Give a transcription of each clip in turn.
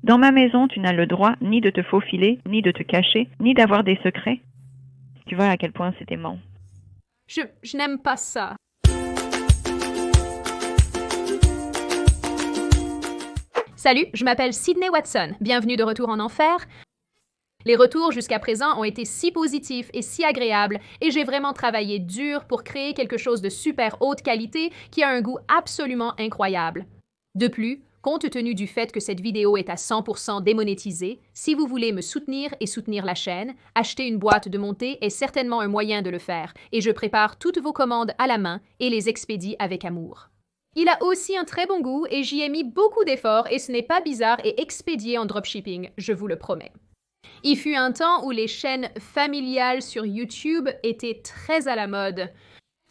Dans ma maison, tu n'as le droit ni de te faufiler, ni de te cacher, ni d'avoir des secrets. Tu vois à quel point c'est aimant. Je n'aime pas ça. Salut, je m'appelle Sydney Watson. Bienvenue de retour en enfer. Les retours jusqu'à présent ont été si positifs et si agréables, et j'ai vraiment travaillé dur pour créer quelque chose de super haute qualité qui a un goût absolument incroyable. De plus, compte tenu du fait que cette vidéo est à 100% démonétisée, si vous voulez me soutenir et soutenir la chaîne, acheter une boîte de montée est certainement un moyen de le faire, et je prépare toutes vos commandes à la main et les expédie avec amour. Il a aussi un très bon goût et j'y ai mis beaucoup d'efforts et ce n'est pas bizarre et expédié en dropshipping, je vous le promets. Il fut un temps où les chaînes familiales sur YouTube étaient très à la mode.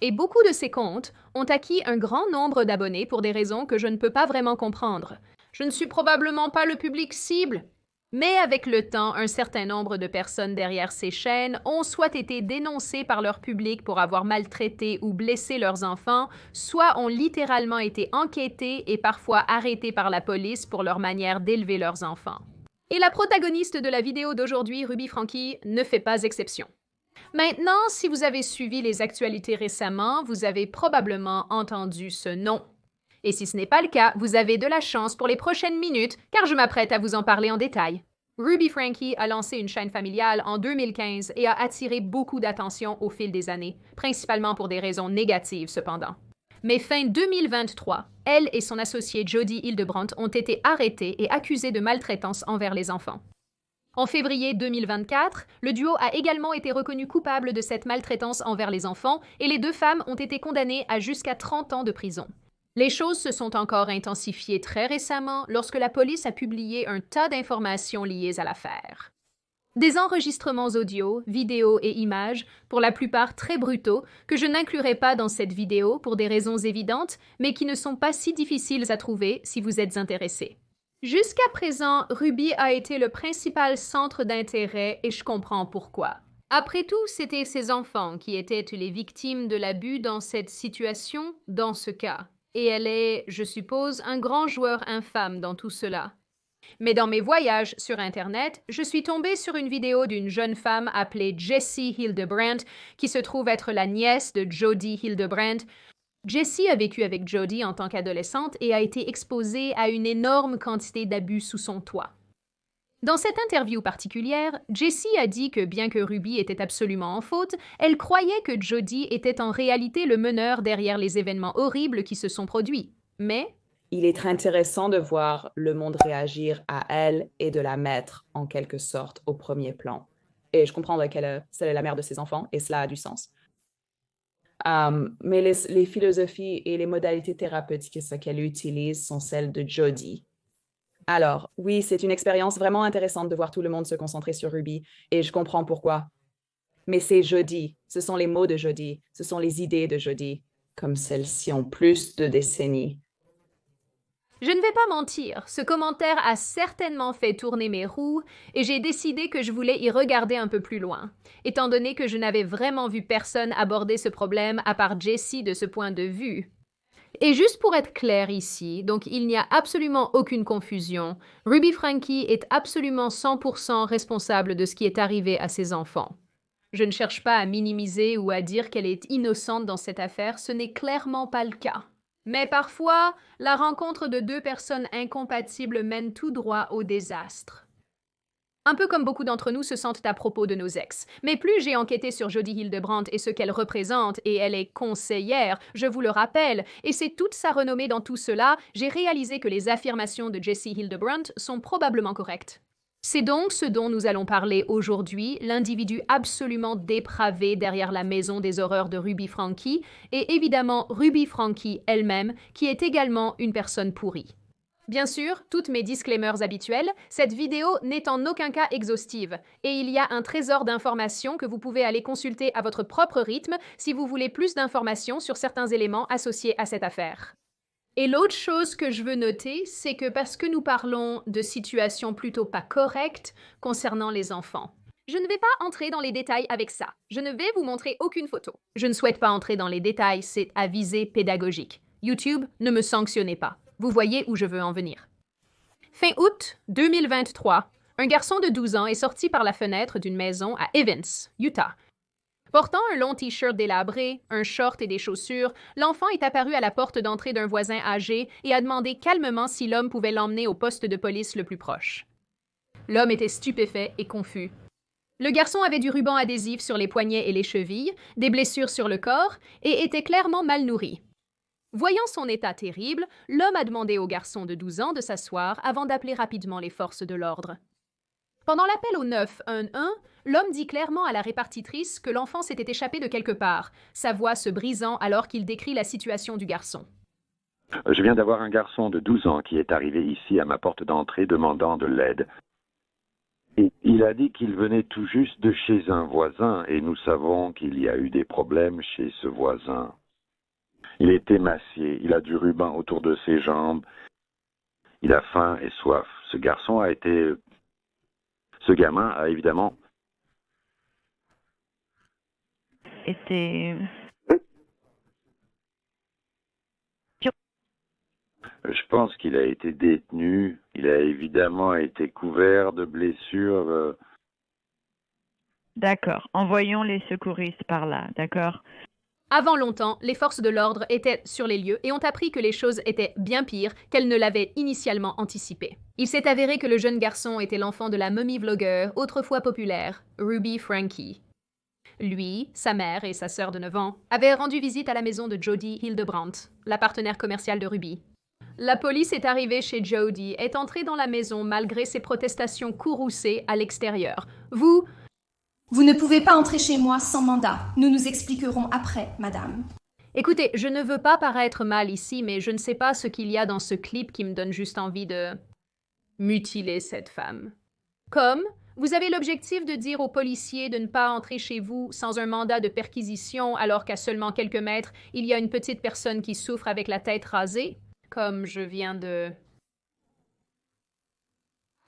Et beaucoup de ces comptes ont acquis un grand nombre d'abonnés pour des raisons que je ne peux pas vraiment comprendre. Je ne suis probablement pas le public cible. Mais avec le temps, un certain nombre de personnes derrière ces chaînes ont soit été dénoncées par leur public pour avoir maltraité ou blessé leurs enfants, soit ont littéralement été enquêtées et parfois arrêtées par la police pour leur manière d'élever leurs enfants. Et la protagoniste de la vidéo d'aujourd'hui, Ruby Franky, ne fait pas exception. Maintenant, si vous avez suivi les actualités récemment, vous avez probablement entendu ce nom. Et si ce n'est pas le cas, vous avez de la chance pour les prochaines minutes, car je m'apprête à vous en parler en détail. Ruby Franky a lancé une chaîne familiale en 2015 et a attiré beaucoup d'attention au fil des années, principalement pour des raisons négatives cependant. Mais fin 2023, elle et son associé Jody Hildebrandt ont été arrêtés et accusés de maltraitance envers les enfants. En février 2024, le duo a également été reconnu coupable de cette maltraitance envers les enfants et les deux femmes ont été condamnées à jusqu'à 30 ans de prison. Les choses se sont encore intensifiées très récemment lorsque la police a publié un tas d'informations liées à l'affaire. Des enregistrements audio, vidéos et images, pour la plupart très brutaux, que je n'inclurai pas dans cette vidéo pour des raisons évidentes, mais qui ne sont pas si difficiles à trouver si vous êtes intéressés. Jusqu'à présent, Ruby a été le principal centre d'intérêt et je comprends pourquoi. Après tout, c'était ses enfants qui étaient les victimes de l'abus dans cette situation, dans ce cas. Et elle est, je suppose, un grand joueur infâme dans tout cela. Mais dans mes voyages sur Internet, je suis tombée sur une vidéo d'une jeune femme appelée Jessie Hildebrandt, qui se trouve être la nièce de Jody Hildebrandt. Jessie a vécu avec Jody en tant qu'adolescente et a été exposée à une énorme quantité d'abus sous son toit. Dans cette interview particulière, Jessie a dit que bien que Ruby était absolument en faute, elle croyait que Jody était en réalité le meneur derrière les événements horribles qui se sont produits. Mais il est très intéressant de voir le monde réagir à elle et de la mettre, en quelque sorte, au premier plan. Et je comprends qu'elle est la mère de ses enfants, et cela a du sens. Mais les philosophies et les modalités thérapeutiques qu'elle utilise sont celles de Jody. Alors, oui, c'est une expérience vraiment intéressante de voir tout le monde se concentrer sur Ruby, et je comprends pourquoi. Mais c'est Jody, ce sont les mots de Jody, ce sont les idées de Jody, comme celles-ci ont plus de décennies. Je ne vais pas mentir, ce commentaire a certainement fait tourner mes roues et j'ai décidé que je voulais y regarder un peu plus loin, étant donné que je n'avais vraiment vu personne aborder ce problème à part Jessie de ce point de vue. Et juste pour être clair ici, donc il n'y a absolument aucune confusion, Ruby Franky est absolument 100% responsable de ce qui est arrivé à ses enfants. Je ne cherche pas à minimiser ou à dire qu'elle est innocente dans cette affaire, ce n'est clairement pas le cas. Mais parfois, la rencontre de deux personnes incompatibles mène tout droit au désastre. Un peu comme beaucoup d'entre nous se sentent à propos de nos ex. Mais plus j'ai enquêté sur Jody Hildebrandt et ce qu'elle représente, et elle est conseillère, je vous le rappelle, et c'est toute sa renommée dans tout cela, j'ai réalisé que les affirmations de Jessie Hildebrandt sont probablement correctes. C'est donc ce dont nous allons parler aujourd'hui, l'individu absolument dépravé derrière la maison des horreurs de Ruby Franky, et évidemment Ruby Franky elle-même, qui est également une personne pourrie. Bien sûr, toutes mes disclaimers habituels, cette vidéo n'est en aucun cas exhaustive, et il y a un trésor d'informations que vous pouvez aller consulter à votre propre rythme si vous voulez plus d'informations sur certains éléments associés à cette affaire. Et l'autre chose que je veux noter, c'est que parce que nous parlons de situations plutôt pas correctes concernant les enfants, je ne vais pas entrer dans les détails avec ça. Je ne vais vous montrer aucune photo. Je ne souhaite pas entrer dans les détails, c'est à visée pédagogique. YouTube, ne me sanctionnez pas. Vous voyez où je veux en venir. Fin août 2023, un garçon de 12 ans est sorti par la fenêtre d'une maison à Evans, Utah. Portant un long t-shirt délabré, un short et des chaussures, l'enfant est apparu à la porte d'entrée d'un voisin âgé et a demandé calmement si l'homme pouvait l'emmener au poste de police le plus proche. L'homme était stupéfait et confus. Le garçon avait du ruban adhésif sur les poignets et les chevilles, des blessures sur le corps et était clairement mal nourri. Voyant son état terrible, l'homme a demandé au garçon de 12 ans de s'asseoir avant d'appeler rapidement les forces de l'ordre. Pendant l'appel au 911, l'homme dit clairement à la répartitrice que l'enfant s'était échappé de quelque part, sa voix se brisant alors qu'il décrit la situation du garçon. Je viens d'avoir un garçon de 12 ans qui est arrivé ici à ma porte d'entrée demandant de l'aide. Et il a dit qu'il venait tout juste de chez un voisin et nous savons qu'il y a eu des problèmes chez ce voisin. Il est émacié, il a du ruban autour de ses jambes, il a faim et soif. Ce gamin a évidemment été... Je pense qu'il a été détenu. Il a évidemment été couvert de blessures. D'accord. Envoyons les secouristes par là, d'accord? Avant longtemps, les forces de l'ordre étaient sur les lieux et ont appris que les choses étaient bien pires qu'elles ne l'avaient initialement anticipé. Il s'est avéré que le jeune garçon était l'enfant de la mommy vlogueur, autrefois populaire, Ruby Franke. Lui, sa mère et sa sœur de 9 ans avaient rendu visite à la maison de Jody Hildebrandt, la partenaire commerciale de Ruby. La police est arrivée chez Jody, est entrée dans la maison malgré ses protestations courroucées à l'extérieur. Vous ne pouvez pas entrer chez moi sans mandat. Nous nous expliquerons après, madame. Écoutez, je ne veux pas paraître mal ici, mais je ne sais pas ce qu'il y a dans ce clip qui me donne juste envie de mutiler cette femme. Comme vous avez l'objectif de dire aux policiers de ne pas entrer chez vous sans un mandat de perquisition alors qu'à seulement quelques mètres, il y a une petite personne qui souffre avec la tête rasée. Comme je viens de...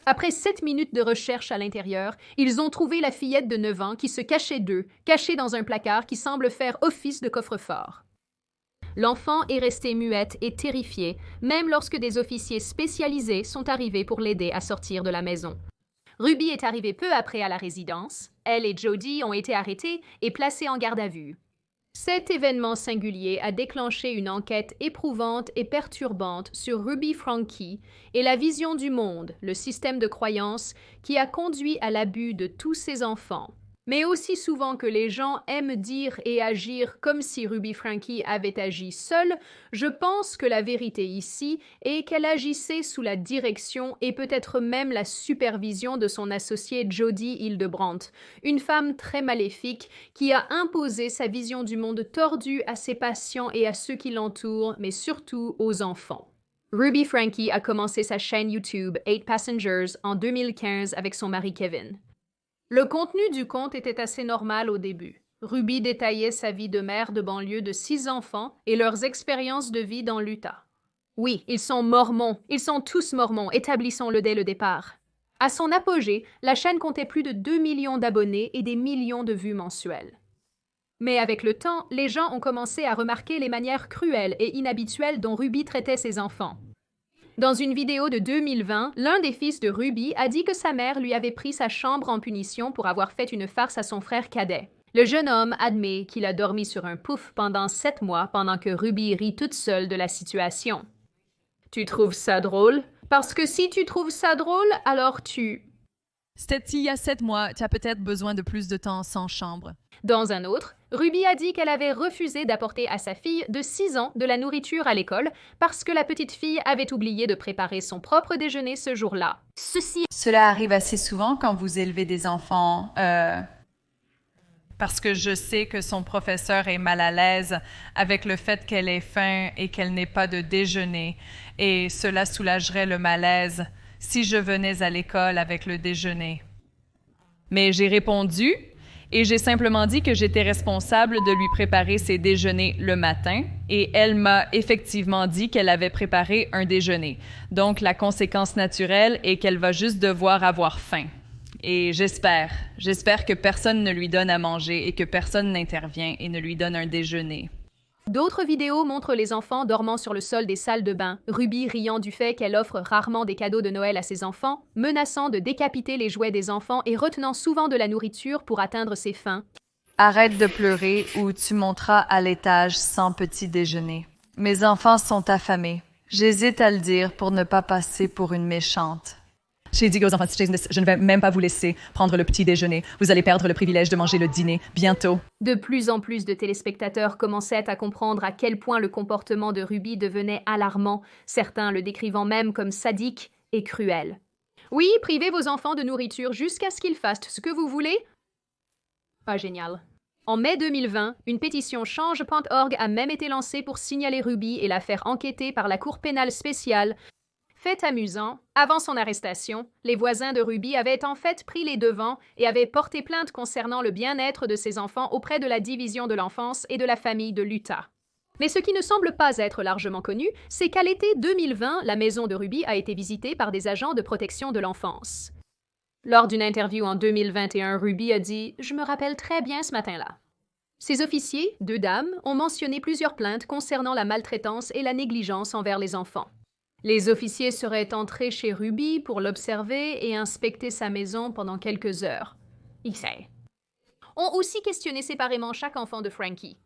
Après 7 minutes de recherche à l'intérieur, ils ont trouvé la fillette de 9 ans qui se cachait d'eux, cachée dans un placard qui semble faire office de coffre-fort. L'enfant est restée muette et terrifiée, même lorsque des officiers spécialisés sont arrivés pour l'aider à sortir de la maison. Ruby est arrivée peu après à la résidence. Elle et Jody ont été arrêtés et placés en garde à vue. Cet événement singulier a déclenché une enquête éprouvante et perturbante sur Ruby Franke et la vision du monde, le système de croyance qui a conduit à l'abus de tous ces enfants. Mais aussi souvent que les gens aiment dire et agir comme si Ruby Franke avait agi seule, je pense que la vérité ici est qu'elle agissait sous la direction et peut-être même la supervision de son associée Jody Hildebrandt, une femme très maléfique qui a imposé sa vision du monde tordue à ses patients et à ceux qui l'entourent, mais surtout aux enfants. Ruby Franke a commencé sa chaîne YouTube 8 Passengers en 2015 avec son mari Kevin. Le contenu du conte était assez normal au début. Ruby détaillait sa vie de mère de banlieue de 6 enfants et leurs expériences de vie dans l'Utah. Oui, ils sont mormons. Ils sont tous mormons, établissons-le dès le départ. À son apogée, la chaîne comptait plus de 2 millions d'abonnés et des millions de vues mensuelles. Mais avec le temps, les gens ont commencé à remarquer les manières cruelles et inhabituelles dont Ruby traitait ses enfants. Dans une vidéo de 2020, l'un des fils de Ruby a dit que sa mère lui avait pris sa chambre en punition pour avoir fait une farce à son frère cadet. Le jeune homme admet qu'il a dormi sur un pouf pendant 7 mois pendant que Ruby rit toute seule de la situation. Tu trouves ça drôle? Parce que si tu trouves ça drôle, alors tu... C'était il y a 7 mois, tu as peut-être besoin de plus de temps sans chambre. Dans un autre, Ruby a dit qu'elle avait refusé d'apporter à sa fille de 6 ans de la nourriture à l'école parce que la petite fille avait oublié de préparer son propre déjeuner ce jour-là. Cela arrive assez souvent quand vous élevez des enfants, parce que je sais que son professeur est mal à l'aise avec le fait qu'elle ait faim et qu'elle n'ait pas de déjeuner, et cela soulagerait le malaise si je venais à l'école avec le déjeuner. Mais j'ai répondu et j'ai simplement dit que j'étais responsable de lui préparer ses déjeuners le matin et elle m'a effectivement dit qu'elle avait préparé un déjeuner. Donc la conséquence naturelle est qu'elle va juste devoir avoir faim. Et j'espère que personne ne lui donne à manger et que personne n'intervient et ne lui donne un déjeuner. D'autres vidéos montrent les enfants dormant sur le sol des salles de bain, Ruby riant du fait qu'elle offre rarement des cadeaux de Noël à ses enfants, menaçant de décapiter les jouets des enfants et retenant souvent de la nourriture pour atteindre ses fins. Arrête de pleurer ou tu monteras à l'étage sans petit déjeuner. Mes enfants sont affamés. J'hésite à le dire pour ne pas passer pour une méchante. J'ai dit aux enfants, je ne vais même pas vous laisser prendre le petit déjeuner. Vous allez perdre le privilège de manger le dîner bientôt. De plus en plus de téléspectateurs commençaient à comprendre à quel point le comportement de Ruby devenait alarmant, certains le décrivant même comme sadique et cruel. Oui, privez vos enfants de nourriture jusqu'à ce qu'ils fassent ce que vous voulez. Pas génial. En mai 2020, une pétition Change.org a même été lancée pour signaler Ruby et la faire enquêter par la Cour pénale spéciale. Fait amusant, avant son arrestation, les voisins de Ruby avaient en fait pris les devants et avaient porté plainte concernant le bien-être de ses enfants auprès de la division de l'enfance et de la famille de l'Utah. Mais ce qui ne semble pas être largement connu, c'est qu'à l'été 2020, la maison de Ruby a été visitée par des agents de protection de l'enfance. Lors d'une interview en 2021, Ruby a dit « Je me rappelle très bien ce matin-là ». Ces officiers, 2 dames, ont mentionné plusieurs plaintes concernant la maltraitance et la négligence envers les enfants. Les officiers seraient entrés chez Ruby pour l'observer et inspecter sa maison pendant quelques heures. Ils ont aussi questionné séparément chaque enfant de Frankie.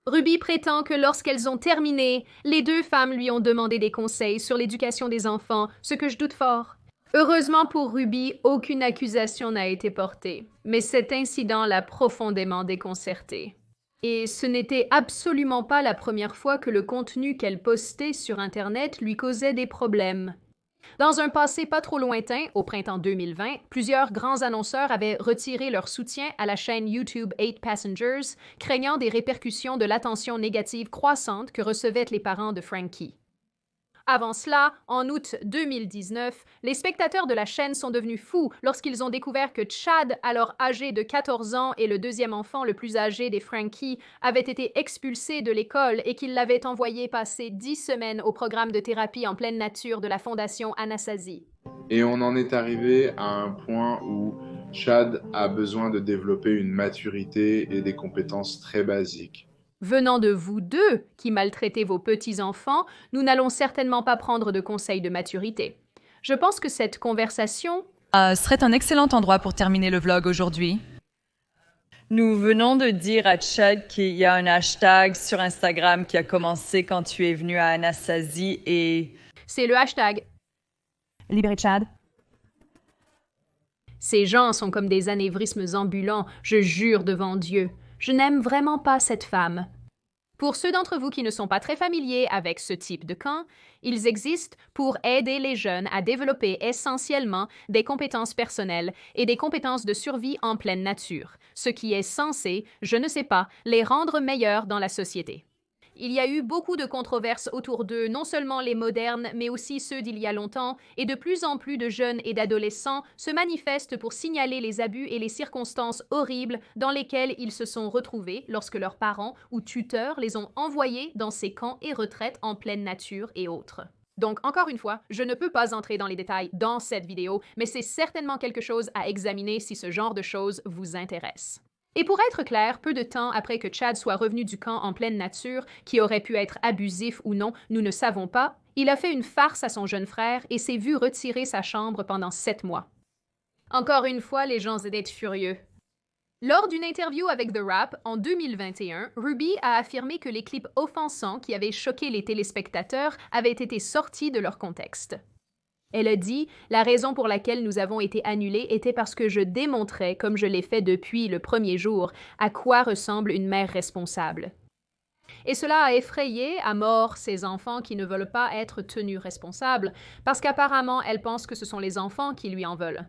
Ruby prétend que lorsqu'elles ont terminé, les 2 femmes lui ont demandé des conseils sur l'éducation des enfants, ce que je doute fort. Heureusement pour Ruby, aucune accusation n'a été portée, mais cet incident l'a profondément déconcertée. Et ce n'était absolument pas la première fois que le contenu qu'elle postait sur Internet lui causait des problèmes. Dans un passé pas trop lointain, au printemps 2020, plusieurs grands annonceurs avaient retiré leur soutien à la chaîne YouTube 8 Passengers, craignant des répercussions de l'attention négative croissante que recevaient les parents de Frankie. Avant cela, en août 2019, les spectateurs de la chaîne sont devenus fous lorsqu'ils ont découvert que Chad, alors âgé de 14 ans et le 2e enfant le plus âgé des Frankie, avait été expulsé de l'école et qu'il l'avait envoyé passer 10 semaines au programme de thérapie en pleine nature de la Fondation Anasazi. Et on en est arrivé à un point où Chad a besoin de développer une maturité et des compétences très basiques. Venant de vous 2 qui maltraitez vos petits-enfants, nous n'allons certainement pas prendre de conseils de maturité. Je pense que cette conversation serait un excellent endroit pour terminer le vlog aujourd'hui. Nous venons de dire à Chad qu'il y a un hashtag sur Instagram qui a commencé quand tu es venu à Anasazi et... C'est le hashtag. Libérez Chad. Ces gens sont comme des anévrismes ambulants, je jure devant Dieu. Je n'aime vraiment pas cette femme. Pour ceux d'entre vous qui ne sont pas très familiers avec ce type de camp, ils existent pour aider les jeunes à développer essentiellement des compétences personnelles et des compétences de survie en pleine nature, ce qui est censé, je ne sais pas, les rendre meilleurs dans la société. Il y a eu beaucoup de controverses autour d'eux, non seulement les modernes, mais aussi ceux d'il y a longtemps, et de plus en plus de jeunes et d'adolescents se manifestent pour signaler les abus et les circonstances horribles dans lesquelles ils se sont retrouvés lorsque leurs parents ou tuteurs les ont envoyés dans ces camps et retraites en pleine nature et autres. Donc, encore une fois, je ne peux pas entrer dans les détails dans cette vidéo, mais c'est certainement quelque chose à examiner si ce genre de choses vous intéresse. Et pour être clair, peu de temps après que Chad soit revenu du camp en pleine nature, qui aurait pu être abusif ou non, nous ne savons pas, il a fait une farce à son jeune frère et s'est vu retirer sa chambre pendant 7 mois. Encore une fois, les gens étaient furieux. Lors d'une interview avec The Wrap en 2021, Ruby a affirmé que les clips offensants qui avaient choqué les téléspectateurs avaient été sortis de leur contexte. Elle a dit « La raison pour laquelle nous avons été annulés était parce que je démontrais, comme je l'ai fait depuis le premier jour, à quoi ressemble une mère responsable. » Et cela a effrayé à mort ces enfants qui ne veulent pas être tenus responsables, parce qu'apparemment, elle pense que ce sont les enfants qui lui en veulent.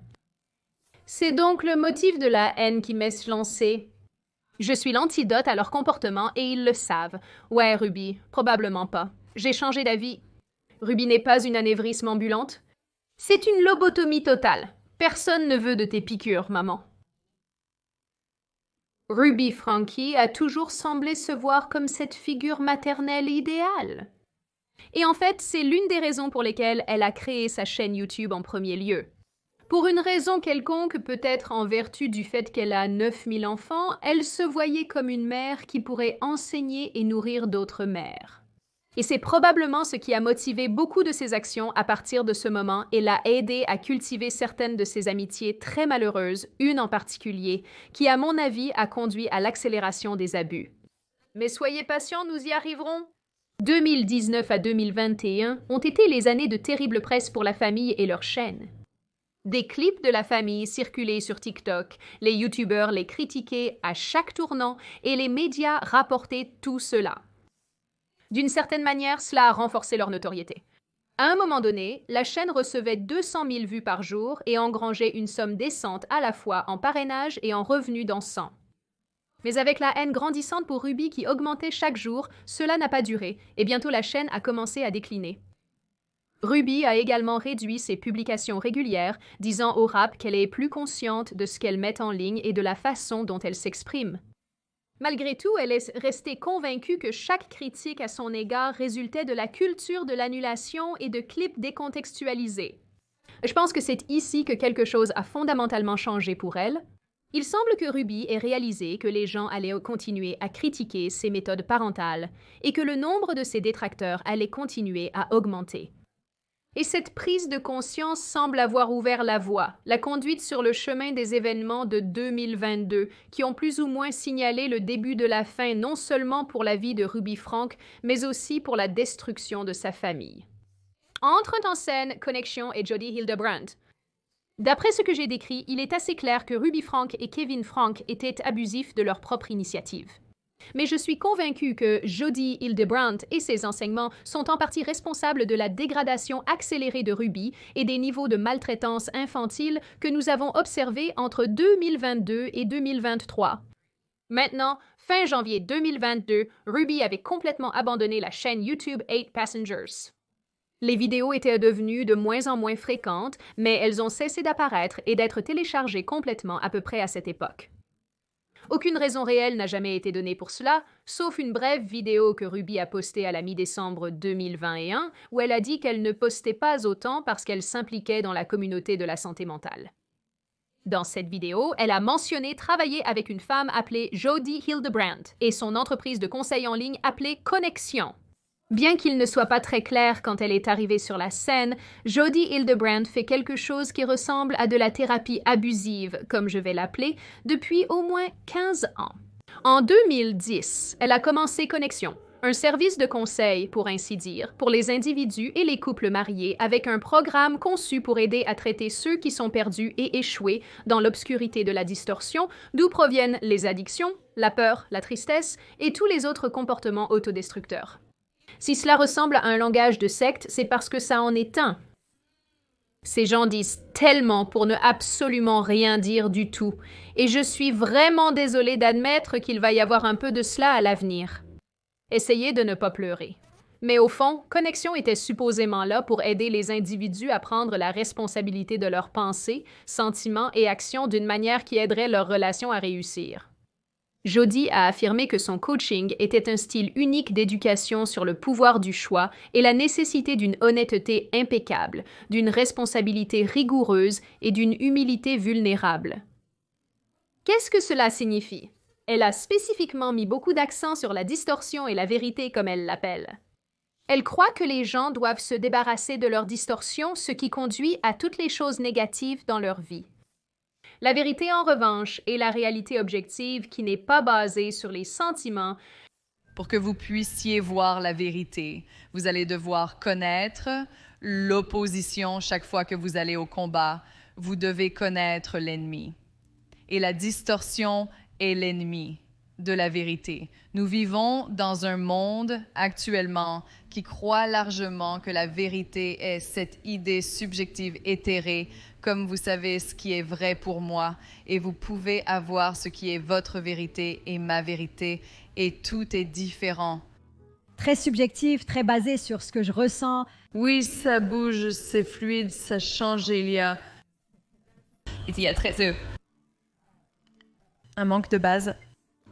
C'est donc le motif de la haine qui m'est lancé. Je suis l'antidote à leur comportement et ils le savent. Ouais, Ruby, probablement pas. J'ai changé d'avis. Ruby n'est pas une anévrisme ambulante. C'est une lobotomie totale. Personne ne veut de tes piqûres, maman. Ruby Frankie a toujours semblé se voir comme cette figure maternelle idéale. Et en fait, c'est l'une des raisons pour lesquelles elle a créé sa chaîne YouTube en premier lieu. Pour une raison quelconque, peut-être en vertu du fait qu'elle a 9000 enfants, elle se voyait comme une mère qui pourrait enseigner et nourrir d'autres mères. Et c'est probablement ce qui a motivé beaucoup de ses actions à partir de ce moment et l'a aidé à cultiver certaines de ses amitiés très malheureuses, une en particulier, qui à mon avis a conduit à l'accélération des abus. Mais soyez patients, nous y arriverons. 2019 à 2021 ont été les années de terrible presse pour la famille et leur chaîne. Des clips de la famille circulaient sur TikTok, les YouTubeurs les critiquaient à chaque tournant et les médias rapportaient tout cela. D'une certaine manière, cela a renforcé leur notoriété. À un moment donné, la chaîne recevait 200 000 vues par jour et engrangeait une somme décente à la fois en parrainage et en revenus dansants. Mais avec la haine grandissante pour Ruby qui augmentait chaque jour, cela n'a pas duré et bientôt la chaîne a commencé à décliner. Ruby a également réduit ses publications régulières, disant au rap qu'elle est plus consciente de ce qu'elle met en ligne et de la façon dont elle s'exprime. Malgré tout, elle est restée convaincue que chaque critique à son égard résultait de la culture de l'annulation et de clips décontextualisés. Je pense que c'est ici que quelque chose a fondamentalement changé pour elle. Il semble que Ruby ait réalisé que les gens allaient continuer à critiquer ses méthodes parentales et que le nombre de ses détracteurs allait continuer à augmenter. Et cette prise de conscience semble avoir ouvert la voie, la conduite sur le chemin des événements de 2022, qui ont plus ou moins signalé le début de la fin non seulement pour la vie de Ruby Frank, mais aussi pour la destruction de sa famille. Entrent en scène Connexion et Jody Hildebrandt. D'après ce que j'ai décrit, il est assez clair que Ruby Frank et Kevin Frank étaient abusifs de leur propre initiative. Mais je suis convaincue que Jody Hildebrandt et ses enseignements sont en partie responsables de la dégradation accélérée de Ruby et des niveaux de maltraitance infantile que nous avons observés entre 2022 et 2023. Maintenant, fin janvier 2022, Ruby avait complètement abandonné la chaîne YouTube 8 Passengers. Les vidéos étaient devenues de moins en moins fréquentes, mais elles ont cessé d'apparaître et d'être téléchargées complètement à peu près à cette époque. Aucune raison réelle n'a jamais été donnée pour cela, sauf une brève vidéo que Ruby a postée à la mi-décembre 2021, où elle a dit qu'elle ne postait pas autant parce qu'elle s'impliquait dans la communauté de la santé mentale. Dans cette vidéo, elle a mentionné travailler avec une femme appelée Jody Hildebrandt et son entreprise de conseil en ligne appelée Connexion. Bien qu'il ne soit pas très clair quand elle est arrivée sur la scène, Jody Hildebrandt fait quelque chose qui ressemble à de la thérapie abusive, comme je vais l'appeler, depuis au moins 15 ans. En 2010, elle a commencé Connexion, un service de conseil, pour ainsi dire, pour les individus et les couples mariés avec un programme conçu pour aider à traiter ceux qui sont perdus et échoués dans l'obscurité de la distorsion, d'où proviennent les addictions, la peur, la tristesse et tous les autres comportements autodestructeurs. Si cela ressemble à un langage de secte, c'est parce que ça en est un. Ces gens disent tellement pour ne absolument rien dire du tout, et je suis vraiment désolée d'admettre qu'il va y avoir un peu de cela à l'avenir. Essayez de ne pas pleurer. Mais au fond, Connexion était supposément là pour aider les individus à prendre la responsabilité de leurs pensées, sentiments et actions d'une manière qui aiderait leur relation à réussir. Jody a affirmé que son coaching était un style unique d'éducation sur le pouvoir du choix et la nécessité d'une honnêteté impeccable, d'une responsabilité rigoureuse et d'une humilité vulnérable. Qu'est-ce que cela signifie? Elle a spécifiquement mis beaucoup d'accent sur la distorsion et la vérité, comme elle l'appelle. Elle croit que les gens doivent se débarrasser de leur distorsion, ce qui conduit à toutes les choses négatives dans leur vie. La vérité, en revanche, est la réalité objective qui n'est pas basée sur les sentiments. Pour que vous puissiez voir la vérité, vous allez devoir connaître l'opposition chaque fois que vous allez au combat. Vous devez connaître l'ennemi. Et la distorsion est l'ennemi de la vérité. Nous vivons dans un monde actuellement qui croit largement que la vérité est cette idée subjective éthérée, comme vous savez ce qui est vrai pour moi, et vous pouvez avoir ce qui est votre vérité et ma vérité, et tout est différent. Très subjectif, très basé sur ce que je ressens. Oui, ça bouge, c'est fluide, ça change, il y a très un manque de base.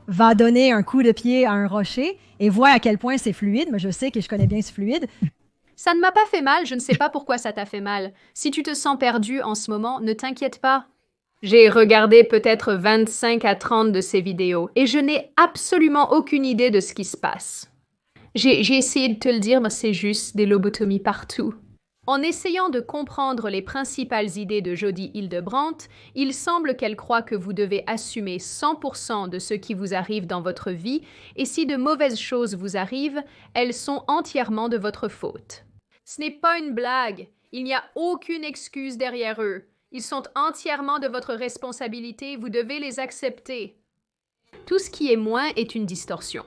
Va donner un coup de pied à un rocher et voit à quel point c'est fluide, mais je sais que je connais bien ce fluide. Ça ne m'a pas fait mal, je ne sais pas pourquoi ça t'a fait mal. Si tu te sens perdu en ce moment, ne t'inquiète pas. J'ai regardé peut-être 25 à 30 de ces vidéos et je n'ai absolument aucune idée de ce qui se passe. J'ai essayé de te le dire, mais c'est juste des lobotomies partout. En essayant de comprendre les principales idées de Jodi Hildebrandt, il semble qu'elle croit que vous devez assumer 100% de ce qui vous arrive dans votre vie et si de mauvaises choses vous arrivent, elles sont entièrement de votre faute. Ce n'est pas une blague. Il n'y a aucune excuse derrière eux. Ils sont entièrement de votre responsabilité. Vous devez les accepter. Tout ce qui est moins est une distorsion.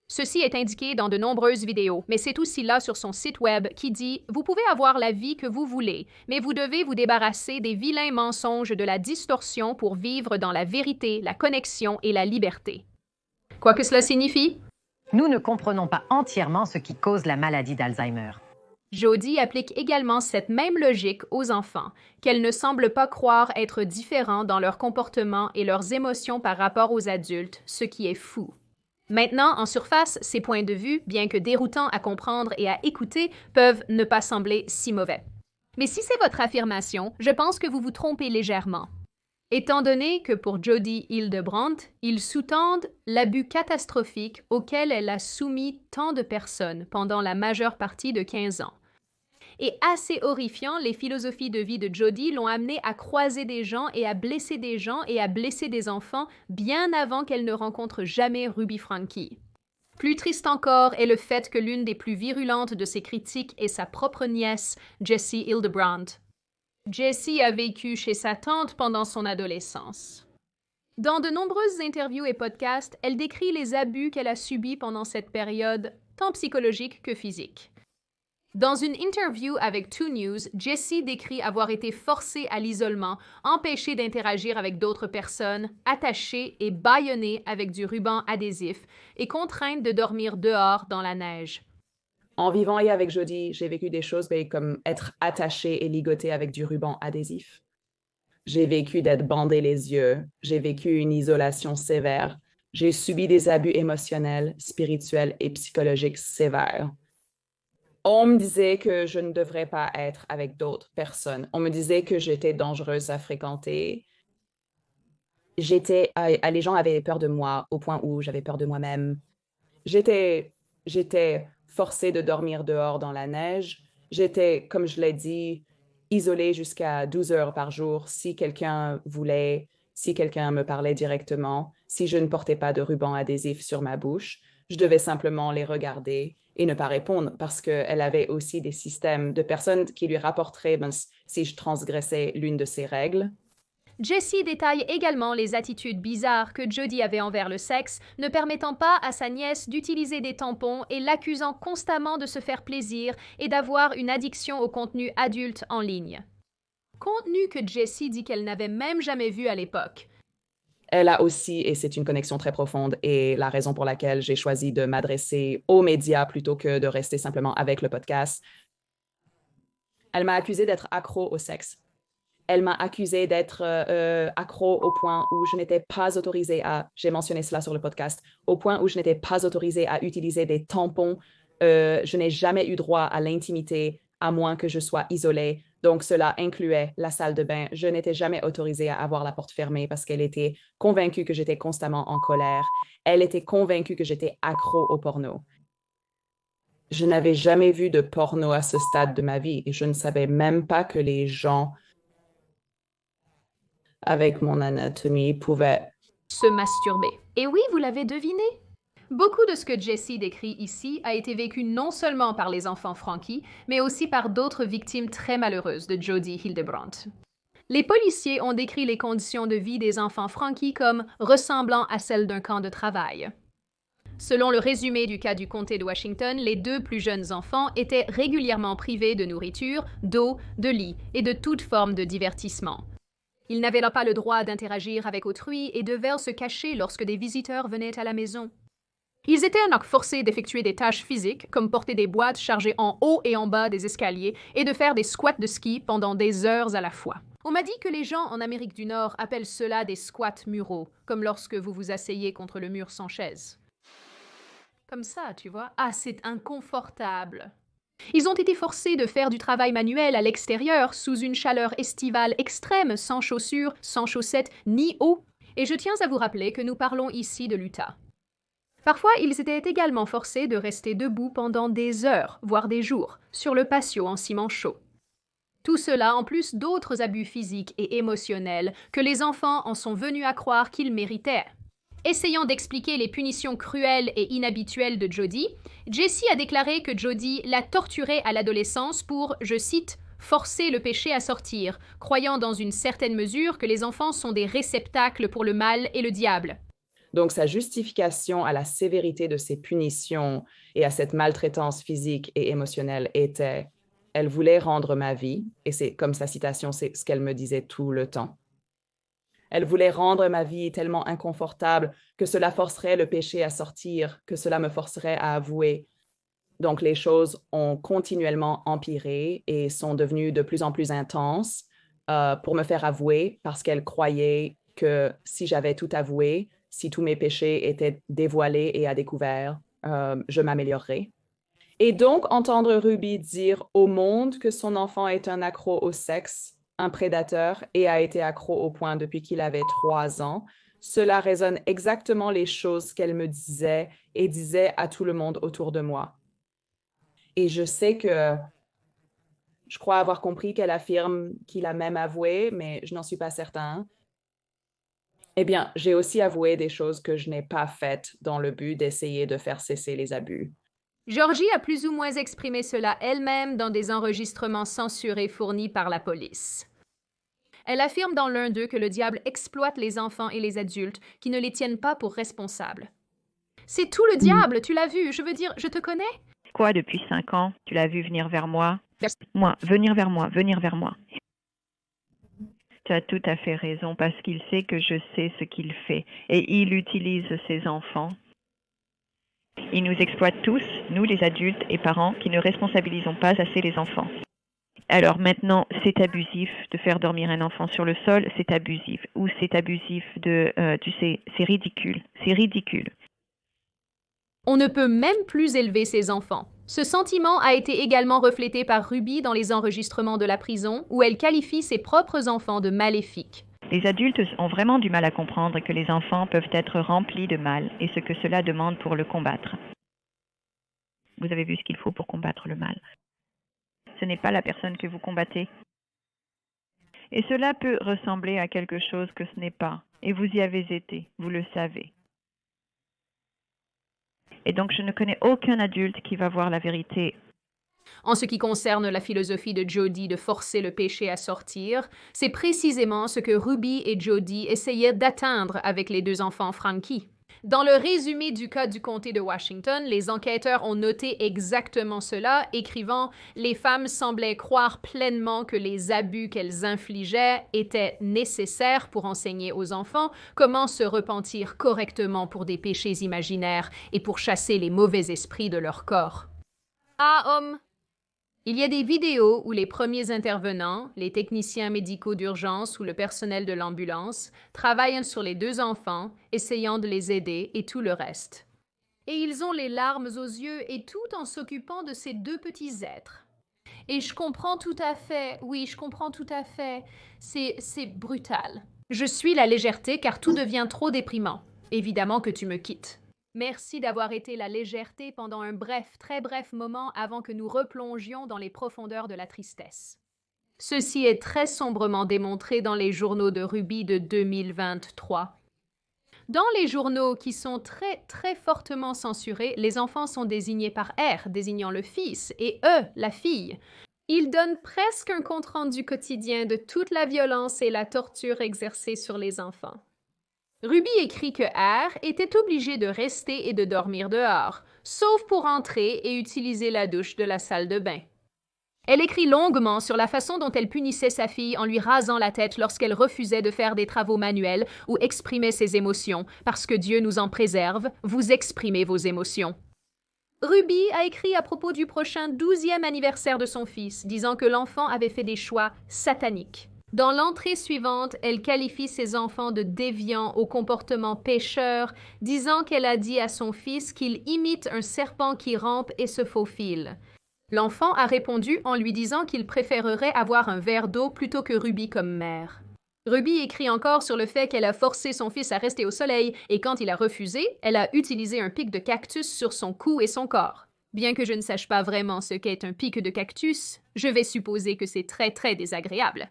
Ceci est indiqué dans de nombreuses vidéos, mais c'est aussi là sur son site web qui dit « Vous pouvez avoir la vie que vous voulez, mais vous devez vous débarrasser des vilains mensonges de la distorsion pour vivre dans la vérité, la connexion et la liberté. » Quoi que cela signifie? Nous ne comprenons pas entièrement ce qui cause la maladie d'Alzheimer. Jodi applique également cette même logique aux enfants, qu'elle ne semble pas croire être différents dans leur comportement et leurs émotions par rapport aux adultes, ce qui est fou. Maintenant, en surface, ces points de vue, bien que déroutants à comprendre et à écouter, peuvent ne pas sembler si mauvais. Mais si c'est votre affirmation, je pense que vous vous trompez légèrement. Étant donné que pour Jodi Hildebrandt, ils sous-tendent l'abus catastrophique auquel elle a soumis tant de personnes pendant la majeure partie de 15 ans. Et assez horrifiant, les philosophies de vie de Jodi l'ont amenée à croiser des gens et à blesser des gens et à blesser des enfants bien avant qu'elle ne rencontre jamais Ruby Franke. Plus triste encore est le fait que l'une des plus virulentes de ses critiques est sa propre nièce, Jessie Hildebrandt. Jessie a vécu chez sa tante pendant son adolescence. Dans de nombreuses interviews et podcasts, elle décrit les abus qu'elle a subis pendant cette période, tant psychologiques que physiques. Dans une interview avec 2 News, Jessie décrit avoir été forcée à l'isolement, empêchée d'interagir avec d'autres personnes, attachée et bâillonnée avec du ruban adhésif et contrainte de dormir dehors dans la neige. En vivant et avec Jodi, j'ai vécu des choses comme être attachée et ligotée avec du ruban adhésif. J'ai vécu d'être bandée les yeux. J'ai vécu une isolation sévère. J'ai subi des abus émotionnels, spirituels et psychologiques sévères. On me disait que je ne devrais pas être avec d'autres personnes. On me disait que j'étais dangereuse à fréquenter. Les gens avaient peur de moi au point où j'avais peur de moi-même. J'étais forcée de dormir dehors dans la neige. J'étais, comme je l'ai dit, isolée jusqu'à 12 heures par jour si quelqu'un me parlait directement, si je ne portais pas de ruban adhésif sur ma bouche. Je devais simplement les regarder et ne pas répondre parce qu'elle avait aussi des systèmes de personnes qui lui rapporteraient si je transgressais l'une de ces règles. Jessie détaille également les attitudes bizarres que Jodi avait envers le sexe, ne permettant pas à sa nièce d'utiliser des tampons et l'accusant constamment de se faire plaisir et d'avoir une addiction au contenu adulte en ligne. Contenu que Jessie dit qu'elle n'avait même jamais vu à l'époque. Elle a aussi, et c'est une connexion très profonde, et la raison pour laquelle j'ai choisi de m'adresser aux médias plutôt que de rester simplement avec le podcast. Elle m'a accusée d'être accro au sexe. Elle m'a accusée d'être accro au point où je n'étais pas autorisée j'ai mentionné cela sur le podcast, au point où je n'étais pas autorisée à utiliser des tampons. Je n'ai jamais eu droit à l'intimité à moins que je sois isolée. Donc, cela incluait la salle de bain. Je n'étais jamais autorisée à avoir la porte fermée parce qu'elle était convaincue que j'étais constamment en colère. Elle était convaincue que j'étais accro au porno. Je n'avais jamais vu de porno à ce stade de ma vie et je ne savais même pas que les gens avec mon anatomie pouvaient se masturber. Et oui, vous l'avez deviné. Beaucoup de ce que Jessie décrit ici a été vécu non seulement par les enfants Franke, mais aussi par d'autres victimes très malheureuses de Jodi Hildebrandt. Les policiers ont décrit les conditions de vie des enfants Franke comme ressemblant à celles d'un camp de travail. Selon le résumé du cas du comté de Washington, les 2 plus jeunes enfants étaient régulièrement privés de nourriture, d'eau, de lit et de toute forme de divertissement. Ils n'avaient pas le droit d'interagir avec autrui et devaient se cacher lorsque des visiteurs venaient à la maison. Ils étaient donc forcés d'effectuer des tâches physiques, comme porter des boîtes chargées en haut et en bas des escaliers et de faire des squats de ski pendant des heures à la fois. On m'a dit que les gens en Amérique du Nord appellent cela des squats muraux, comme lorsque vous vous asseyez contre le mur sans chaise. Comme ça, tu vois. Ah, c'est inconfortable. Ils ont été forcés de faire du travail manuel à l'extérieur sous une chaleur estivale extrême, sans chaussures, sans chaussettes, ni eau. Et je tiens à vous rappeler que nous parlons ici de l'Utah. Parfois, ils étaient également forcés de rester debout pendant des heures, voire des jours, sur le patio en ciment chaud. Tout cela en plus d'autres abus physiques et émotionnels que les enfants en sont venus à croire qu'ils méritaient. Essayant d'expliquer les punitions cruelles et inhabituelles de Jody, Jessie a déclaré que Jody l'a torturée à l'adolescence pour, je cite, « forcer le péché à sortir », croyant dans une certaine mesure que les enfants sont des réceptacles pour le mal et le diable. Donc, sa justification à la sévérité de ces punitions et à cette maltraitance physique et émotionnelle était « Elle voulait rendre ma vie », et c'est comme sa citation, c'est ce qu'elle me disait tout le temps. Elle voulait rendre ma vie tellement inconfortable que cela forcerait le péché à sortir, que cela me forcerait à avouer. Donc, les choses ont continuellement empiré et sont devenues de plus en plus intenses pour me faire avouer parce qu'elle croyait que si j'avais tout avoué, si tous mes péchés étaient dévoilés et à découvert, je m'améliorerais. Et donc, entendre Ruby dire au monde que son enfant est un accro au sexe, un prédateur et a été accro au point depuis qu'il avait 3 ans, cela résonne exactement les choses qu'elle me disait et disait à tout le monde autour de moi. Et je sais que je crois avoir compris qu'elle affirme qu'il a même avoué, mais je n'en suis pas certain. Eh bien, j'ai aussi avoué des choses que je n'ai pas faites dans le but d'essayer de faire cesser les abus. Georgie a plus ou moins exprimé cela elle-même dans des enregistrements censurés fournis par la police. Elle affirme dans l'un d'eux que le diable exploite les enfants et les adultes qui ne les tiennent pas pour responsables. C'est tout le diable, tu l'as vu, je veux dire, je te connais? Quoi, depuis 5 ans, tu l'as vu venir vers moi? Moi, venir vers moi, venir vers moi. Tu as tout à fait raison, parce qu'il sait que je sais ce qu'il fait, et il utilise ses enfants. Il nous exploite tous, nous les adultes et parents, qui ne responsabilisons pas assez les enfants. Alors maintenant, c'est abusif de faire dormir un enfant sur le sol, c'est abusif. Ou c'est abusif de, tu sais, c'est ridicule, c'est ridicule. On ne peut même plus élever ses enfants. Ce sentiment a été également reflété par Ruby dans les enregistrements de la prison, où elle qualifie ses propres enfants de maléfiques. Les adultes ont vraiment du mal à comprendre que les enfants peuvent être remplis de mal et ce que cela demande pour le combattre. Vous avez vu ce qu'il faut pour combattre le mal. Ce n'est pas la personne que vous combattez. Et cela peut ressembler à quelque chose que ce n'est pas. Et vous y avez été, vous le savez. Et donc je ne connais aucun adulte qui va voir la vérité. En ce qui concerne la philosophie de Jody de forcer le péché à sortir, c'est précisément ce que Ruby et Jody essayaient d'atteindre avec les 2 enfants Frankie. Dans le résumé du cas du comté de Washington, les enquêteurs ont noté exactement cela, écrivant « Les femmes semblaient croire pleinement que les abus qu'elles infligeaient étaient nécessaires pour enseigner aux enfants comment se repentir correctement pour des péchés imaginaires et pour chasser les mauvais esprits de leur corps. » Ah, il y a des vidéos où les premiers intervenants, les techniciens médicaux d'urgence ou le personnel de l'ambulance, travaillent sur les 2 enfants, essayant de les aider et tout le reste. Et ils ont les larmes aux yeux et tout en s'occupant de ces 2 petits êtres. Et je comprends tout à fait, oui, je comprends tout à fait, c'est brutal. Je suis la légèreté car tout devient trop déprimant. Évidemment que tu me quittes. Merci d'avoir été la légèreté pendant un bref, très bref moment avant que nous replongions dans les profondeurs de la tristesse. Ceci est très sombrement démontré dans les journaux de Ruby de 2023. Dans les journaux qui sont très, très fortement censurés, les enfants sont désignés par R, désignant le fils, et E, la fille. Ils donnent presque un compte-rendu quotidien de toute la violence et la torture exercée sur les enfants. Ruby écrit que R était obligé de rester et de dormir dehors, sauf pour entrer et utiliser la douche de la salle de bain. Elle écrit longuement sur la façon dont elle punissait sa fille en lui rasant la tête lorsqu'elle refusait de faire des travaux manuels ou exprimait ses émotions, parce que Dieu nous en préserve, vous exprimez vos émotions. Ruby a écrit à propos du prochain 12e anniversaire de son fils, disant que l'enfant avait fait des choix sataniques. Dans l'entrée suivante, elle qualifie ses enfants de déviants au comportement pécheur, disant qu'elle a dit à son fils qu'il imite un serpent qui rampe et se faufile. L'enfant a répondu en lui disant qu'il préférerait avoir un verre d'eau plutôt que Ruby comme mère. Ruby écrit encore sur le fait qu'elle a forcé son fils à rester au soleil et quand il a refusé, elle a utilisé un pic de cactus sur son cou et son corps. Bien que je ne sache pas vraiment ce qu'est un pic de cactus, je vais supposer que c'est très très désagréable.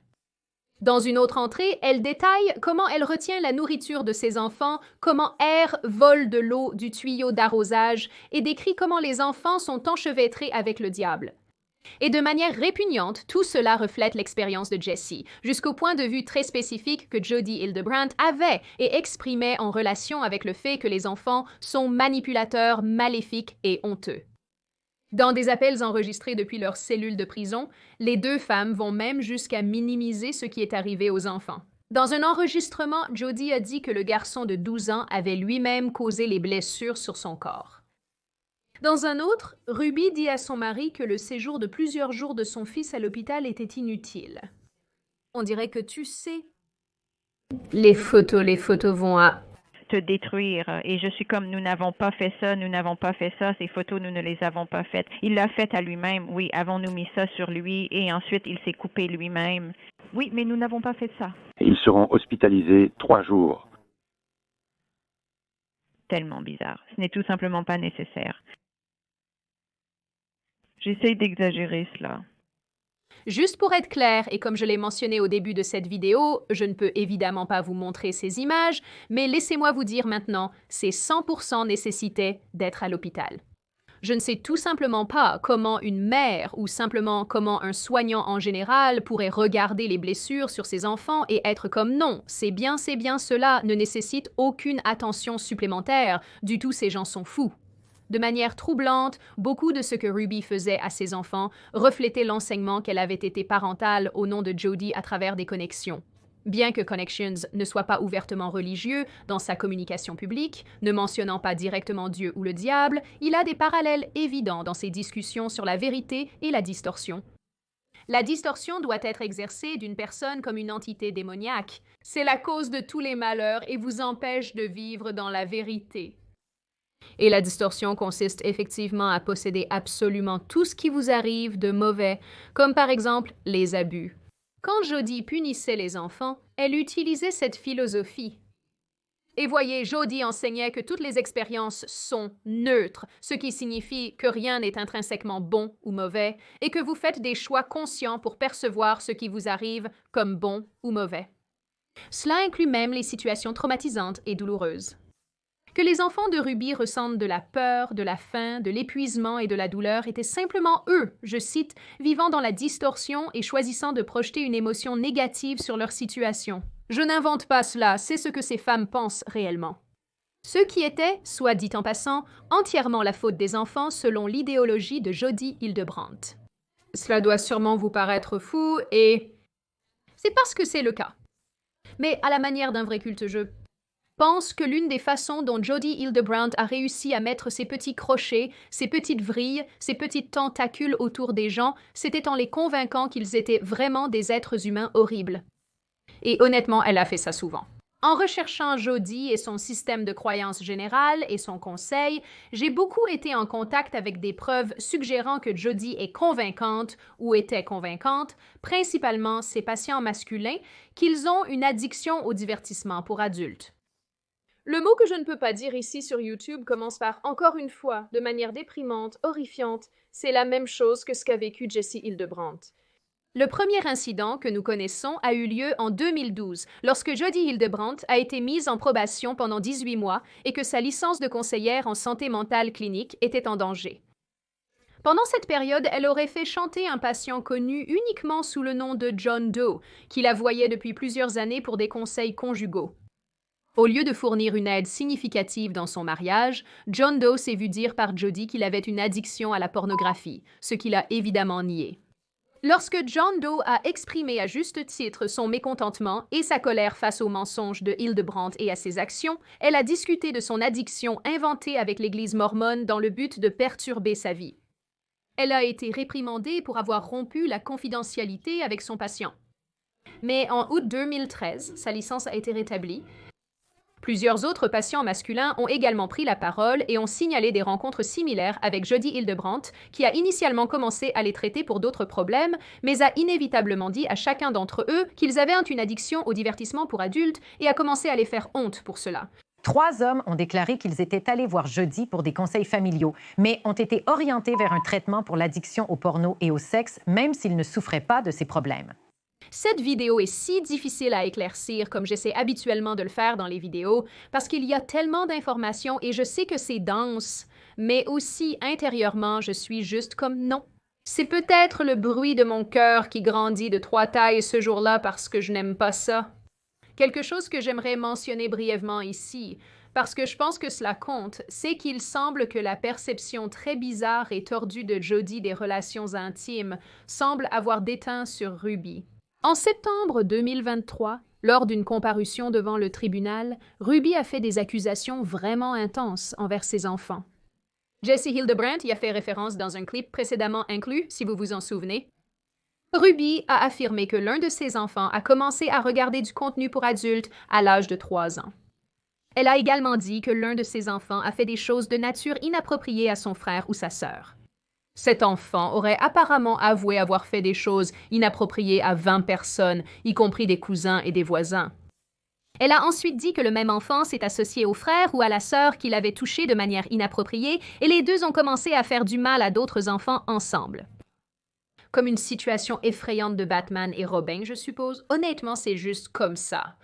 Dans une autre entrée, elle détaille comment elle retient la nourriture de ses enfants, comment R vole de l'eau du tuyau d'arrosage et décrit comment les enfants sont enchevêtrés avec le diable. Et de manière répugnante, tout cela reflète l'expérience de Jessie, jusqu'au point de vue très spécifique que Jodi Hildebrandt avait et exprimait en relation avec le fait que les enfants sont manipulateurs, maléfiques et honteux. Dans des appels enregistrés depuis leur cellule de prison, les deux femmes vont même jusqu'à minimiser ce qui est arrivé aux enfants. Dans un enregistrement, Jodi a dit que le garçon de 12 ans avait lui-même causé les blessures sur son corps. Dans un autre, Ruby dit à son mari que le séjour de plusieurs jours de son fils à l'hôpital était inutile. On dirait que tu sais. Les photos vont à... te détruire. Et je suis comme, nous n'avons pas fait ça, ces photos, nous ne les avons pas faites. Il l'a fait à lui-même, oui, avons-nous mis ça sur lui et ensuite il s'est coupé lui-même. Oui, mais nous n'avons pas fait ça. Ils seront hospitalisés 3 jours. Tellement bizarre. Ce n'est tout simplement pas nécessaire. J'essaye d'exagérer cela. Juste pour être clair, et comme je l'ai mentionné au début de cette vidéo, je ne peux évidemment pas vous montrer ces images, mais laissez-moi vous dire maintenant, c'est 100% nécessité d'être à l'hôpital. Je ne sais tout simplement pas comment une mère ou simplement comment un soignant en général pourrait regarder les blessures sur ses enfants et être comme non, c'est bien, cela ne nécessite aucune attention supplémentaire, du tout ces gens sont fous. De manière troublante, beaucoup de ce que Ruby faisait à ses enfants reflétait l'enseignement qu'elle avait été parentale au nom de Jodi à travers des connexions. Bien que Connections ne soit pas ouvertement religieux dans sa communication publique, ne mentionnant pas directement Dieu ou le diable, il a des parallèles évidents dans ses discussions sur la vérité et la distorsion. La distorsion doit être exercée d'une personne comme une entité démoniaque. C'est la cause de tous les malheurs et vous empêche de vivre dans la vérité. Et la distorsion consiste effectivement à posséder absolument tout ce qui vous arrive de mauvais, comme par exemple les abus. Quand Jodi punissait les enfants, elle utilisait cette philosophie. Et voyez, Jodi enseignait que toutes les expériences sont neutres, ce qui signifie que rien n'est intrinsèquement bon ou mauvais, et que vous faites des choix conscients pour percevoir ce qui vous arrive comme bon ou mauvais. Cela inclut même les situations traumatisantes et douloureuses. Que les enfants de Ruby ressentent de la peur, de la faim, de l'épuisement et de la douleur étaient simplement eux, je cite, vivant dans la distorsion et choisissant de projeter une émotion négative sur leur situation. Je n'invente pas cela, c'est ce que ces femmes pensent réellement. Ce qui était, soit dit en passant, entièrement la faute des enfants selon l'idéologie de Jodi Hildebrandt. Cela doit sûrement vous paraître fou et... c'est parce que c'est le cas. Mais à la manière d'un vrai culte, je pense que l'une des façons dont Jodi Hildebrandt a réussi à mettre ses petits crochets, ses petites vrilles, ses petites tentacules autour des gens, c'était en les convainquant qu'ils étaient vraiment des êtres humains horribles. Et honnêtement, elle a fait ça souvent. En recherchant Jodi et son système de croyance générale et son conseil, j'ai beaucoup été en contact avec des preuves suggérant que Jodi est convaincante ou était convaincante, principalement ses patients masculins, qu'ils ont une addiction au divertissement pour adultes. Le mot que je ne peux pas dire ici sur YouTube commence par « encore une fois », de manière déprimante, horrifiante. C'est la même chose que ce qu'a vécu Jessie Hildebrandt. Le premier incident que nous connaissons a eu lieu en 2012, lorsque Jodi Hildebrandt a été mise en probation pendant 18 mois et que sa licence de conseillère en santé mentale clinique était en danger. Pendant cette période, elle aurait fait chanter un patient connu uniquement sous le nom de John Doe, qui la voyait depuis plusieurs années pour des conseils conjugaux. Au lieu de fournir une aide significative dans son mariage, John Doe s'est vu dire par Jodi qu'il avait une addiction à la pornographie, ce qu'il a évidemment nié. Lorsque John Doe a exprimé à juste titre son mécontentement et sa colère face aux mensonges de Hildebrandt et à ses actions, elle a discuté de son addiction inventée avec l'Église mormone dans le but de perturber sa vie. Elle a été réprimandée pour avoir rompu la confidentialité avec son patient. Mais en août 2013, sa licence a été rétablie. Plusieurs autres patients masculins ont également pris la parole et ont signalé des rencontres similaires avec Jody Hildebrandt, qui a initialement commencé à les traiter pour d'autres problèmes, mais a inévitablement dit à chacun d'entre eux qu'ils avaient une addiction au divertissement pour adultes et a commencé à les faire honte pour cela. 3 hommes ont déclaré qu'ils étaient allés voir Jody pour des conseils familiaux, mais ont été orientés vers un traitement pour l'addiction au porno et au sexe, même s'ils ne souffraient pas de ces problèmes. Cette vidéo est si difficile à éclaircir comme j'essaie habituellement de le faire dans les vidéos parce qu'il y a tellement d'informations et je sais que c'est dense, mais aussi intérieurement, je suis juste comme non. C'est peut-être le bruit de mon cœur qui grandit de 3 tailles ce jour-là parce que je n'aime pas ça. Quelque chose que j'aimerais mentionner brièvement ici, parce que je pense que cela compte, c'est qu'il semble que la perception très bizarre et tordue de Jody des relations intimes semble avoir déteint sur Ruby. En septembre 2023, lors d'une comparution devant le tribunal, Ruby a fait des accusations vraiment intenses envers ses enfants. Jesse Hildebrandt y a fait référence dans un clip précédemment inclus, si vous vous en souvenez. Ruby a affirmé que l'un de ses enfants a commencé à regarder du contenu pour adultes à l'âge de 3 ans. Elle a également dit que l'un de ses enfants a fait des choses de nature inappropriée à son frère ou sa sœur. Cet enfant aurait apparemment avoué avoir fait des choses inappropriées à 20 personnes, y compris des cousins et des voisins. Elle a ensuite dit que le même enfant s'est associé au frère ou à la sœur qu'il avait touché de manière inappropriée et les deux ont commencé à faire du mal à d'autres enfants ensemble. Comme une situation effrayante de Batman et Robin, je suppose. Honnêtement, c'est juste comme ça.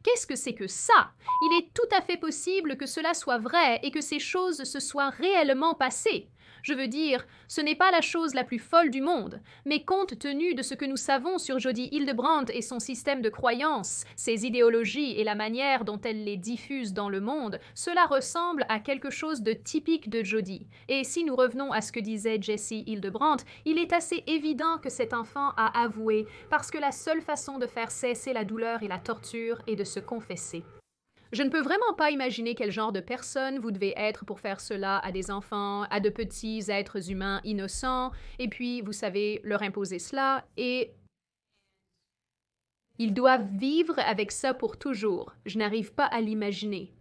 Qu'est-ce que c'est que ça? Il est tout à fait possible que cela soit vrai et que ces choses se soient réellement passées. Je veux dire, ce n'est pas la chose la plus folle du monde, mais compte tenu de ce que nous savons sur Jody Hildebrandt et son système de croyances, ses idéologies et la manière dont elle les diffuse dans le monde, cela ressemble à quelque chose de typique de Jody. Et si nous revenons à ce que disait Jesse Hildebrandt, il est assez évident que cet enfant a avoué, parce que la seule façon de faire cesser la douleur et la torture est de se confesser. Je ne peux vraiment pas imaginer quel genre de personne vous devez être pour faire cela à des enfants, à de petits êtres humains innocents, et puis, vous savez, leur imposer cela, et ils doivent vivre avec ça pour toujours. Je n'arrive pas à l'imaginer.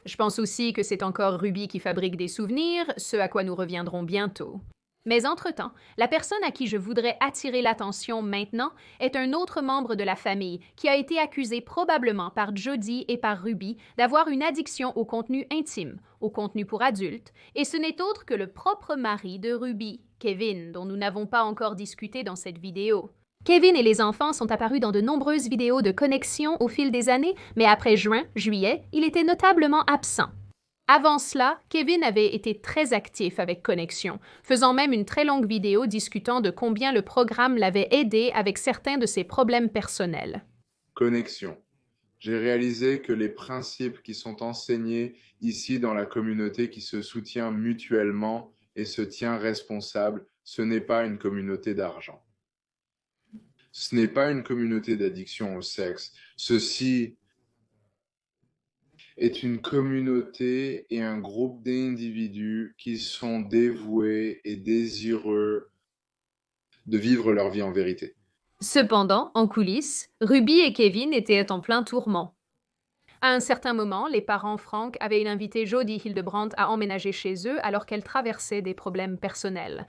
Je pense aussi que c'est encore Ruby qui fabrique des souvenirs, ce à quoi nous reviendrons bientôt. Mais entre-temps, la personne à qui je voudrais attirer l'attention maintenant est un autre membre de la famille qui a été accusé probablement par Jody et par Ruby d'avoir une addiction au contenu intime, au contenu pour adultes, et ce n'est autre que le propre mari de Ruby, Kevin, dont nous n'avons pas encore discuté dans cette vidéo. Kevin et les enfants sont apparus dans de nombreuses vidéos de connexion au fil des années, mais après juin-juillet, il était notablement absent. Avant cela, Kevin avait été très actif avec Connexion, faisant même une très longue vidéo discutant de combien le programme l'avait aidé avec certains de ses problèmes personnels. Connexion. J'ai réalisé que les principes qui sont enseignés ici dans la communauté qui se soutient mutuellement et se tient responsable, ce n'est pas une communauté d'argent. Ce n'est pas une communauté d'addiction au sexe. Ceci est une communauté et un groupe d'individus qui sont dévoués et désireux de vivre leur vie en vérité. Cependant, en coulisses, Ruby et Kevin étaient en plein tourment. À un certain moment, les parents Frank avaient invité Jody Hildebrandt à emménager chez eux alors qu'elle traversait des problèmes personnels.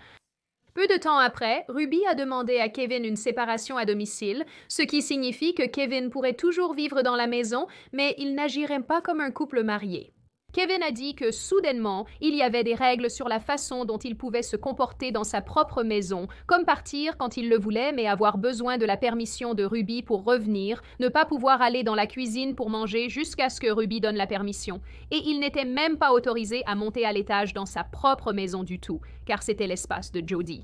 Peu de temps après, Ruby a demandé à Kevin une séparation à domicile, ce qui signifie que Kevin pourrait toujours vivre dans la maison, mais il n'agirait pas comme un couple marié. Kevin a dit que, soudainement, il y avait des règles sur la façon dont il pouvait se comporter dans sa propre maison, comme partir quand il le voulait, mais avoir besoin de la permission de Ruby pour revenir, ne pas pouvoir aller dans la cuisine pour manger jusqu'à ce que Ruby donne la permission. Et il n'était même pas autorisé à monter à l'étage dans sa propre maison du tout, car c'était l'espace de Jody.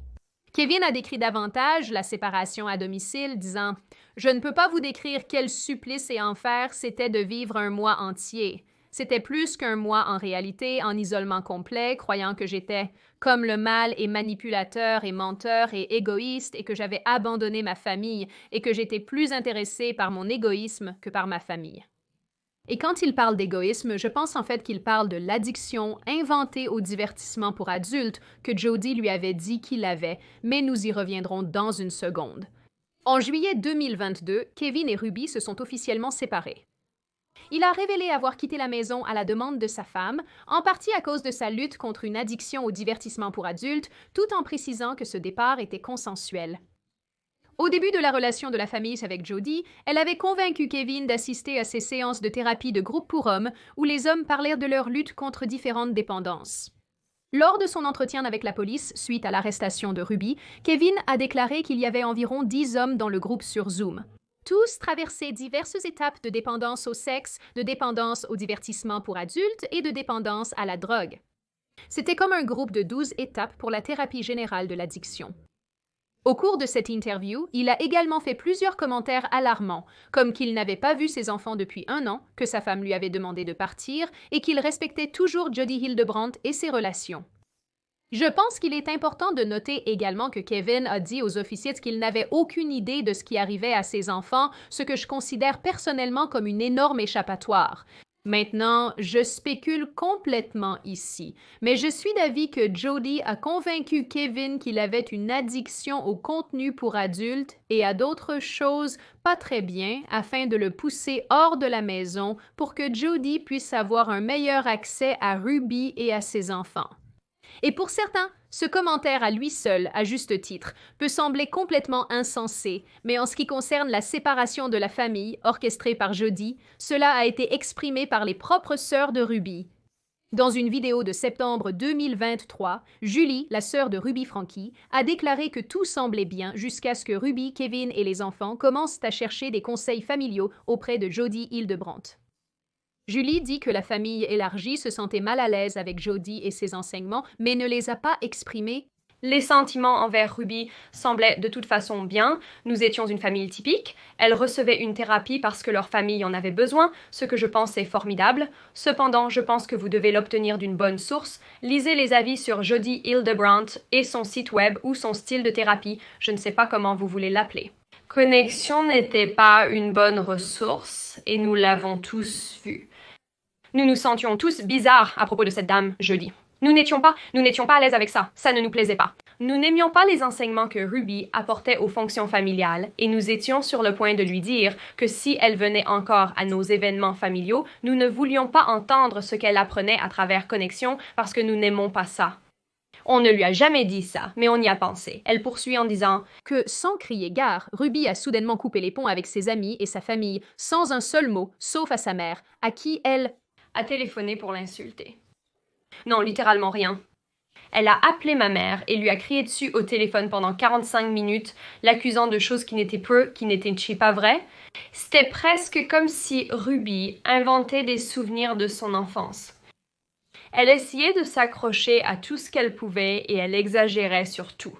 Kevin a décrit davantage la séparation à domicile, disant « Je ne peux pas vous décrire quel supplice et enfer c'était de vivre un mois entier. » C'était plus qu'un mois en réalité, en isolement complet, croyant que j'étais comme le mal et manipulateur et menteur et égoïste et que j'avais abandonné ma famille et que j'étais plus intéressée par mon égoïsme que par ma famille. Et quand il parle d'égoïsme, je pense en fait qu'il parle de l'addiction inventée au divertissement pour adultes que Jody lui avait dit qu'il avait, mais nous y reviendrons dans une seconde. En juillet 2022, Kevin et Ruby se sont officiellement séparés. il a révélé avoir quitté la maison à la demande de sa femme, en partie à cause de sa lutte contre une addiction au divertissement pour adultes, tout en précisant que ce départ était consensuel. Au début de la relation de la famille avec Jody, elle avait convaincu Kevin d'assister à ces séances de thérapie de groupe pour hommes où les hommes parlaient de leur lutte contre différentes dépendances. Lors de son entretien avec la police, suite à l'arrestation de Ruby, Kevin a déclaré qu'il y avait environ 10 hommes dans le groupe sur Zoom. Tous traversaient diverses étapes de dépendance au sexe, de dépendance au divertissement pour adultes et de dépendance à la drogue. C'était comme un groupe de 12 étapes pour la thérapie générale de l'addiction. Au cours de cette interview, il a également fait plusieurs commentaires alarmants, comme qu'il n'avait pas vu ses enfants depuis 1 an, que sa femme lui avait demandé de partir et qu'il respectait toujours Jody Hildebrandt et ses relations. Je pense qu'il est important de noter également que Kevin a dit aux officiers qu'il n'avait aucune idée de ce qui arrivait à ses enfants, ce que je considère personnellement comme une énorme échappatoire. Maintenant, je spécule complètement ici, mais je suis d'avis que Jody a convaincu Kevin qu'il avait une addiction au contenu pour adultes et à d'autres choses pas très bien afin de le pousser hors de la maison pour que Jody puisse avoir un meilleur accès à Ruby et à ses enfants. Et pour certains, ce commentaire à lui seul, à juste titre, peut sembler complètement insensé, mais en ce qui concerne la séparation de la famille, orchestrée par Jody, cela a été exprimé par les propres sœurs de Ruby. Dans une vidéo de septembre 2023, Julie, la sœur de Ruby Frankie, a déclaré que tout semblait bien jusqu'à ce que Ruby, Kevin et les enfants commencent à chercher des conseils familiaux auprès de Jody Hildebrandt. Julie dit que la famille élargie se sentait mal à l'aise avec Jody et ses enseignements, mais ne les a pas exprimés. Les sentiments envers Ruby semblaient de toute façon bien. Nous étions une famille typique. Elle recevait une thérapie parce que leur famille en avait besoin, ce que je pense est formidable. Cependant, je pense que vous devez l'obtenir d'une bonne source. Lisez les avis sur Jody Hildebrandt et son site web ou son style de thérapie. Je ne sais pas comment vous voulez l'appeler. Connexion n'était pas une bonne ressource et nous l'avons tous vu. Nous nous sentions tous bizarres à propos de cette dame, Jody. Nous n'étions pas à l'aise avec ça. Ça ne nous plaisait pas. Nous n'aimions pas les enseignements que Ruby apportait aux fonctions familiales et nous étions sur le point de lui dire que si elle venait encore à nos événements familiaux, nous ne voulions pas entendre ce qu'elle apprenait à travers Connexion parce que nous n'aimons pas ça. On ne lui a jamais dit ça, mais on y a pensé. Elle poursuit en disant que, sans crier gare, Ruby a soudainement coupé les ponts avec ses amis et sa famille, sans un seul mot, sauf à sa mère, à qui elle a téléphoné pour l'insulter. Non, littéralement rien. Elle a appelé ma mère et lui a crié dessus au téléphone pendant 45 minutes, l'accusant de choses qui n'étaient pas vraies. C'était presque comme si Ruby inventait des souvenirs de son enfance. Elle essayait de s'accrocher à tout ce qu'elle pouvait et elle exagérait sur tout.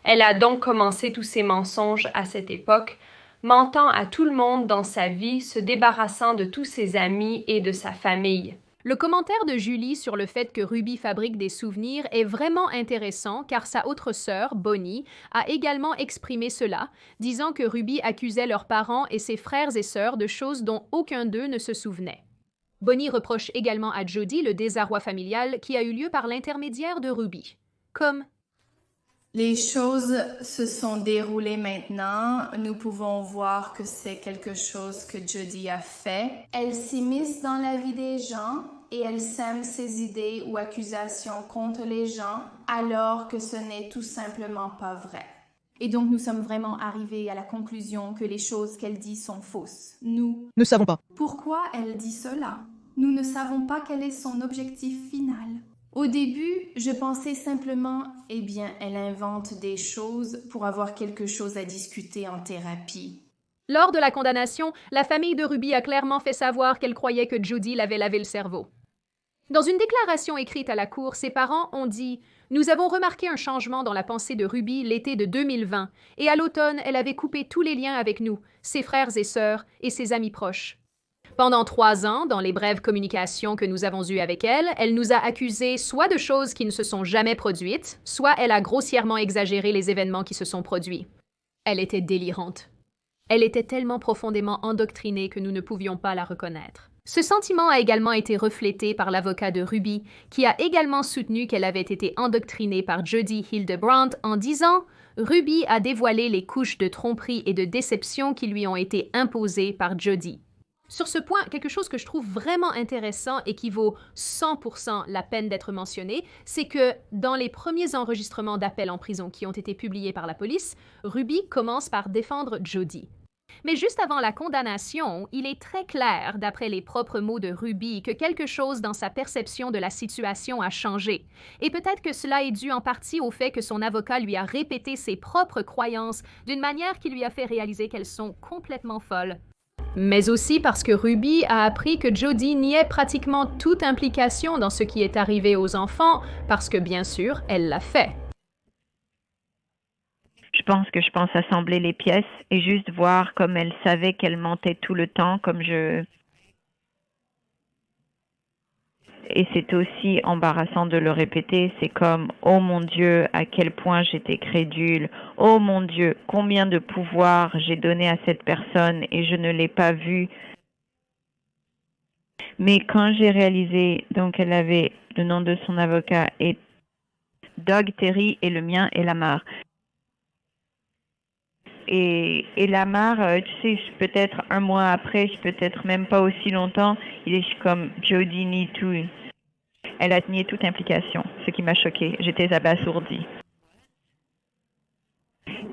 Elle a donc commencé tous ses mensonges à cette époque, mentant à tout le monde dans sa vie, se débarrassant de tous ses amis et de sa famille. Le commentaire de Julie sur le fait que Ruby fabrique des souvenirs est vraiment intéressant car sa autre sœur, Bonnie, a également exprimé cela, disant que Ruby accusait leurs parents et ses frères et sœurs de choses dont aucun d'eux ne se souvenait. Bonnie reproche également à Jody le désarroi familial qui a eu lieu par l'intermédiaire de Ruby. Comme les choses se sont déroulées maintenant. Nous pouvons voir que c'est quelque chose que Jody a fait. Elle s'immisce dans la vie des gens et elle sème ses idées ou accusations contre les gens alors que ce n'est tout simplement pas vrai. Et donc nous sommes vraiment arrivés à la conclusion que les choses qu'elle dit sont fausses. Nous ne savons pas. Pourquoi elle dit cela? Nous ne savons pas quel est son objectif final. Au début, je pensais simplement, elle invente des choses pour avoir quelque chose à discuter en thérapie. Lors de la condamnation, la famille de Ruby a clairement fait savoir qu'elle croyait que Jody l'avait lavé le cerveau. Dans une déclaration écrite à la cour, ses parents ont dit « Nous avons remarqué un changement dans la pensée de Ruby l'été de 2020, et à l'automne, elle avait coupé tous les liens avec nous, ses frères et sœurs et ses amis proches. Pendant 3 ans, dans les brèves communications que nous avons eues avec elle, elle nous a accusés soit de choses qui ne se sont jamais produites, soit elle a grossièrement exagéré les événements qui se sont produits. Elle était délirante. Elle était tellement profondément endoctrinée que nous ne pouvions pas la reconnaître. Ce sentiment a également été reflété par l'avocat de Ruby, qui a également soutenu qu'elle avait été endoctrinée par Jody Hildebrandt en disant « Ruby a dévoilé les couches de tromperie et de déception qui lui ont été imposées par Jody. » Sur ce point, quelque chose que je trouve vraiment intéressant et qui vaut 100% la peine d'être mentionné, c'est que dans les premiers enregistrements d'appels en prison qui ont été publiés par la police, Ruby commence par défendre Jody. Mais juste avant la condamnation, il est très clair, d'après les propres mots de Ruby, que quelque chose dans sa perception de la situation a changé. Et peut-être que cela est dû en partie au fait que son avocat lui a répété ses propres croyances d'une manière qui lui a fait réaliser qu'elles sont complètement folles. Mais aussi parce que Ruby a appris que Jody niait pratiquement toute implication dans ce qui est arrivé aux enfants, parce que bien sûr, elle l'a fait. Je pense assembler les pièces et juste voir comme elle savait qu'elle mentait tout le temps, Et c'est aussi embarrassant de le répéter, c'est comme « Oh mon Dieu, à quel point j'étais crédule. Oh mon Dieu, combien de pouvoir j'ai donné à cette personne et je ne l'ai pas vue. » Mais quand j'ai réalisé, donc elle avait le nom de son avocat et Doug Terry et le mien est Lamar. Et Lamar, tu sais, peut-être un mois après, peut-être même pas aussi longtemps, il est comme Jody nie tout. Elle a nié toute implication, ce qui m'a choquée. J'étais abasourdie.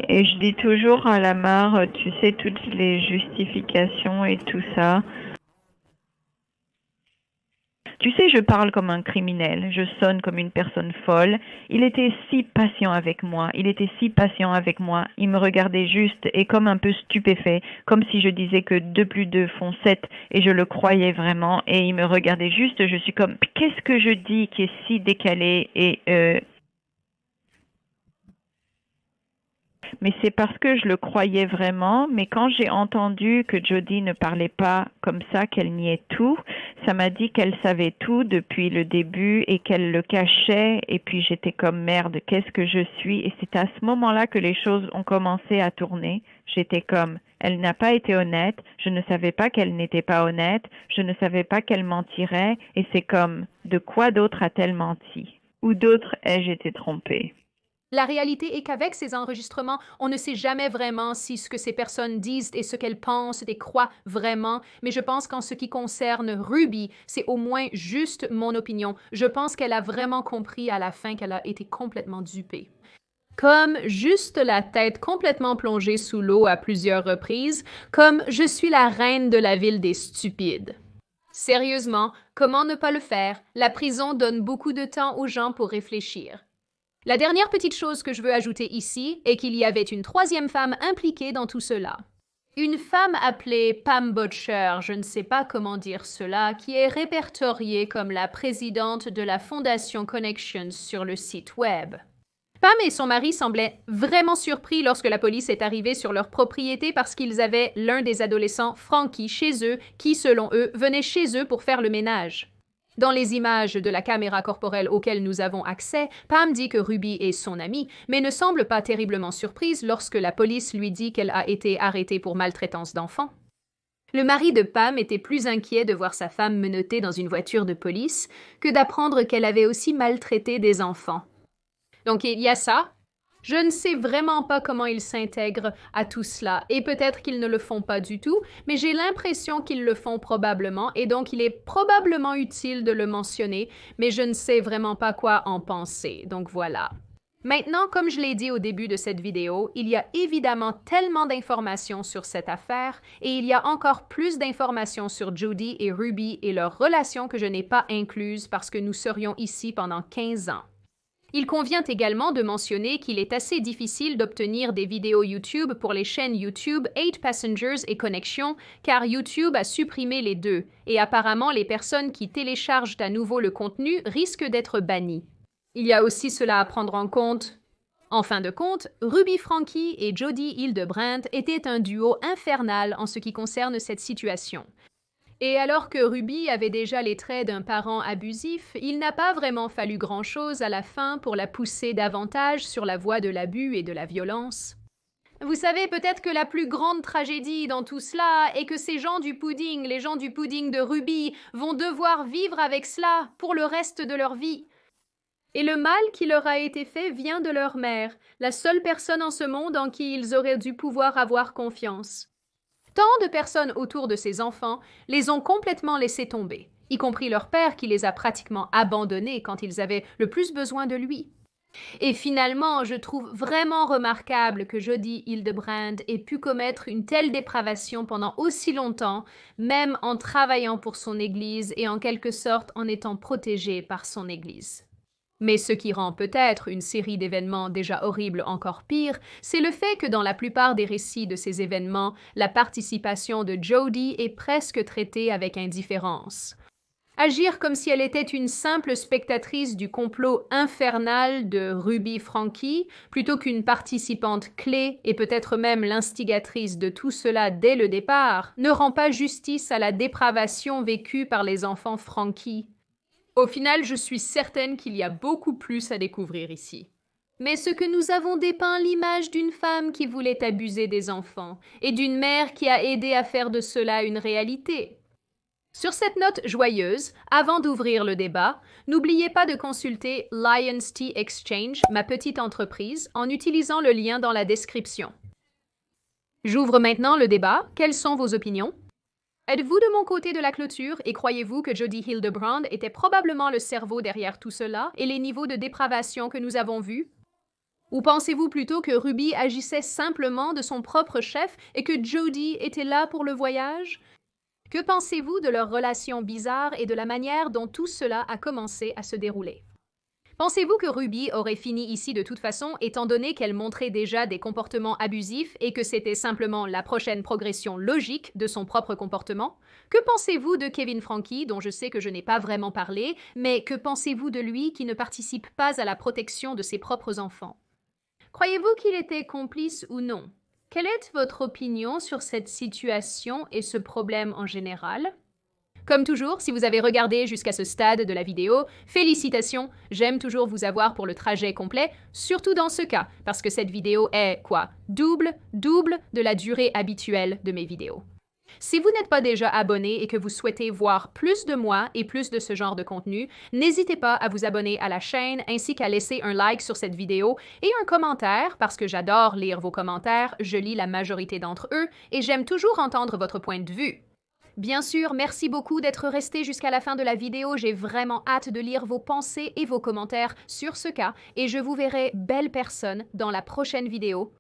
Et je dis toujours à Lamar, tu sais, toutes les justifications et tout ça. Tu sais, je parle comme un criminel, je sonne comme une personne folle. Il était si patient avec moi, il me regardait juste et comme un peu stupéfait, comme si je disais que 2 + 2 font 7 et je le croyais vraiment et il me regardait juste, je suis comme, qu'est-ce que je dis qui est si décalé Mais c'est parce que je le croyais vraiment, mais quand j'ai entendu que Jody ne parlait pas comme ça, qu'elle niait tout, ça m'a dit qu'elle savait tout depuis le début et qu'elle le cachait, et puis j'étais comme merde, qu'est-ce que je suis? Et c'est à ce moment-là que les choses ont commencé à tourner. J'étais comme, elle n'a pas été honnête, je ne savais pas qu'elle n'était pas honnête, je ne savais pas qu'elle mentirait, et c'est comme, de quoi d'autre a-t-elle menti? Ou d'autre ai-je été trompée? La réalité est qu'avec ces enregistrements, on ne sait jamais vraiment si ce que ces personnes disent et ce qu'elles pensent et croient vraiment, mais je pense qu'en ce qui concerne Ruby, c'est au moins juste mon opinion. Je pense qu'elle a vraiment compris à la fin qu'elle a été complètement dupée. Comme juste la tête complètement plongée sous l'eau à plusieurs reprises, comme je suis la reine de la ville des stupides. Sérieusement, comment ne pas le faire? La prison donne beaucoup de temps aux gens pour réfléchir. La dernière petite chose que je veux ajouter ici est qu'il y avait une troisième femme impliquée dans tout cela. Une femme appelée Pam Butcher, je ne sais pas comment dire cela, qui est répertoriée comme la présidente de la Fondation Connections sur le site web. Pam et son mari semblaient vraiment surpris lorsque la police est arrivée sur leur propriété parce qu'ils avaient l'un des adolescents, Frankie, chez eux, qui, selon eux, venait chez eux pour faire le ménage. Dans les images de la caméra corporelle auxquelles nous avons accès, Pam dit que Ruby est son amie, mais ne semble pas terriblement surprise lorsque la police lui dit qu'elle a été arrêtée pour maltraitance d'enfants. Le mari de Pam était plus inquiet de voir sa femme menottée dans une voiture de police que d'apprendre qu'elle avait aussi maltraité des enfants. Donc il y a ça. Je ne sais vraiment pas comment ils s'intègrent à tout cela, et peut-être qu'ils ne le font pas du tout, mais j'ai l'impression qu'ils le font probablement, et donc il est probablement utile de le mentionner, mais je ne sais vraiment pas quoi en penser, donc voilà. Maintenant, comme je l'ai dit au début de cette vidéo, il y a évidemment tellement d'informations sur cette affaire, et il y a encore plus d'informations sur Jody et Ruby et leur relation que je n'ai pas incluses parce que nous serions ici pendant 15 ans. Il convient également de mentionner qu'il est assez difficile d'obtenir des vidéos YouTube pour les chaînes YouTube 8 Passengers et Connexion, car YouTube a supprimé les deux, et apparemment les personnes qui téléchargent à nouveau le contenu risquent d'être bannies. Il y a aussi cela à prendre en compte. En fin de compte, Ruby Frankie et Jody Hildebrandt étaient un duo infernal en ce qui concerne cette situation. Et alors que Ruby avait déjà les traits d'un parent abusif, il n'a pas vraiment fallu grand-chose à la fin pour la pousser davantage sur la voie de l'abus et de la violence. Vous savez peut-être que la plus grande tragédie dans tout cela est que ces gens du pudding, les gens du pudding de Ruby, vont devoir vivre avec cela pour le reste de leur vie. Et le mal qui leur a été fait vient de leur mère, la seule personne en ce monde en qui ils auraient dû pouvoir avoir confiance. Tant de personnes autour de ces enfants les ont complètement laissés tomber, y compris leur père qui les a pratiquement abandonnés quand ils avaient le plus besoin de lui. Et finalement, je trouve vraiment remarquable que Jody Hildebrand ait pu commettre une telle dépravation pendant aussi longtemps, même en travaillant pour son Église et en quelque sorte en étant protégée par son Église. Mais ce qui rend peut-être une série d'événements déjà horribles encore pire, c'est le fait que dans la plupart des récits de ces événements, la participation de Jody est presque traitée avec indifférence. Agir comme si elle était une simple spectatrice du complot infernal de Ruby Franke, plutôt qu'une participante clé et peut-être même l'instigatrice de tout cela dès le départ, ne rend pas justice à la dépravation vécue par les enfants Franke. Au final, je suis certaine qu'il y a beaucoup plus à découvrir ici. Mais ce que nous avons dépeint l'image d'une femme qui voulait abuser des enfants et d'une mère qui a aidé à faire de cela une réalité. Sur cette note joyeuse, avant d'ouvrir le débat, n'oubliez pas de consulter Lions Tea Exchange, ma petite entreprise, en utilisant le lien dans la description. J'ouvre maintenant le débat. Quelles sont vos opinions? Êtes-vous de mon côté de la clôture et croyez-vous que Jody Hildebrand était probablement le cerveau derrière tout cela et les niveaux de dépravation que nous avons vus? Ou pensez-vous plutôt que Ruby agissait simplement de son propre chef et que Jody était là pour le voyage? Que pensez-vous de leur relation bizarre et de la manière dont tout cela a commencé à se dérouler? Pensez-vous que Ruby aurait fini ici de toute façon, étant donné qu'elle montrait déjà des comportements abusifs et que c'était simplement la prochaine progression logique de son propre comportement? Que pensez-vous de Kevin Franke, dont je sais que je n'ai pas vraiment parlé, mais que pensez-vous de lui qui ne participe pas à la protection de ses propres enfants? Croyez-vous qu'il était complice ou non? Quelle est votre opinion sur cette situation et ce problème en général? Comme toujours, si vous avez regardé jusqu'à ce stade de la vidéo, félicitations! J'aime toujours vous avoir pour le trajet complet, surtout dans ce cas, parce que cette vidéo est, double de la durée habituelle de mes vidéos. Si vous n'êtes pas déjà abonné et que vous souhaitez voir plus de moi et plus de ce genre de contenu, n'hésitez pas à vous abonner à la chaîne ainsi qu'à laisser un like sur cette vidéo et un commentaire parce que j'adore lire vos commentaires, je lis la majorité d'entre eux et j'aime toujours entendre votre point de vue. Bien sûr, merci beaucoup d'être resté jusqu'à la fin de la vidéo. J'ai vraiment hâte de lire vos pensées et vos commentaires sur ce cas et je vous verrai belle personne dans la prochaine vidéo.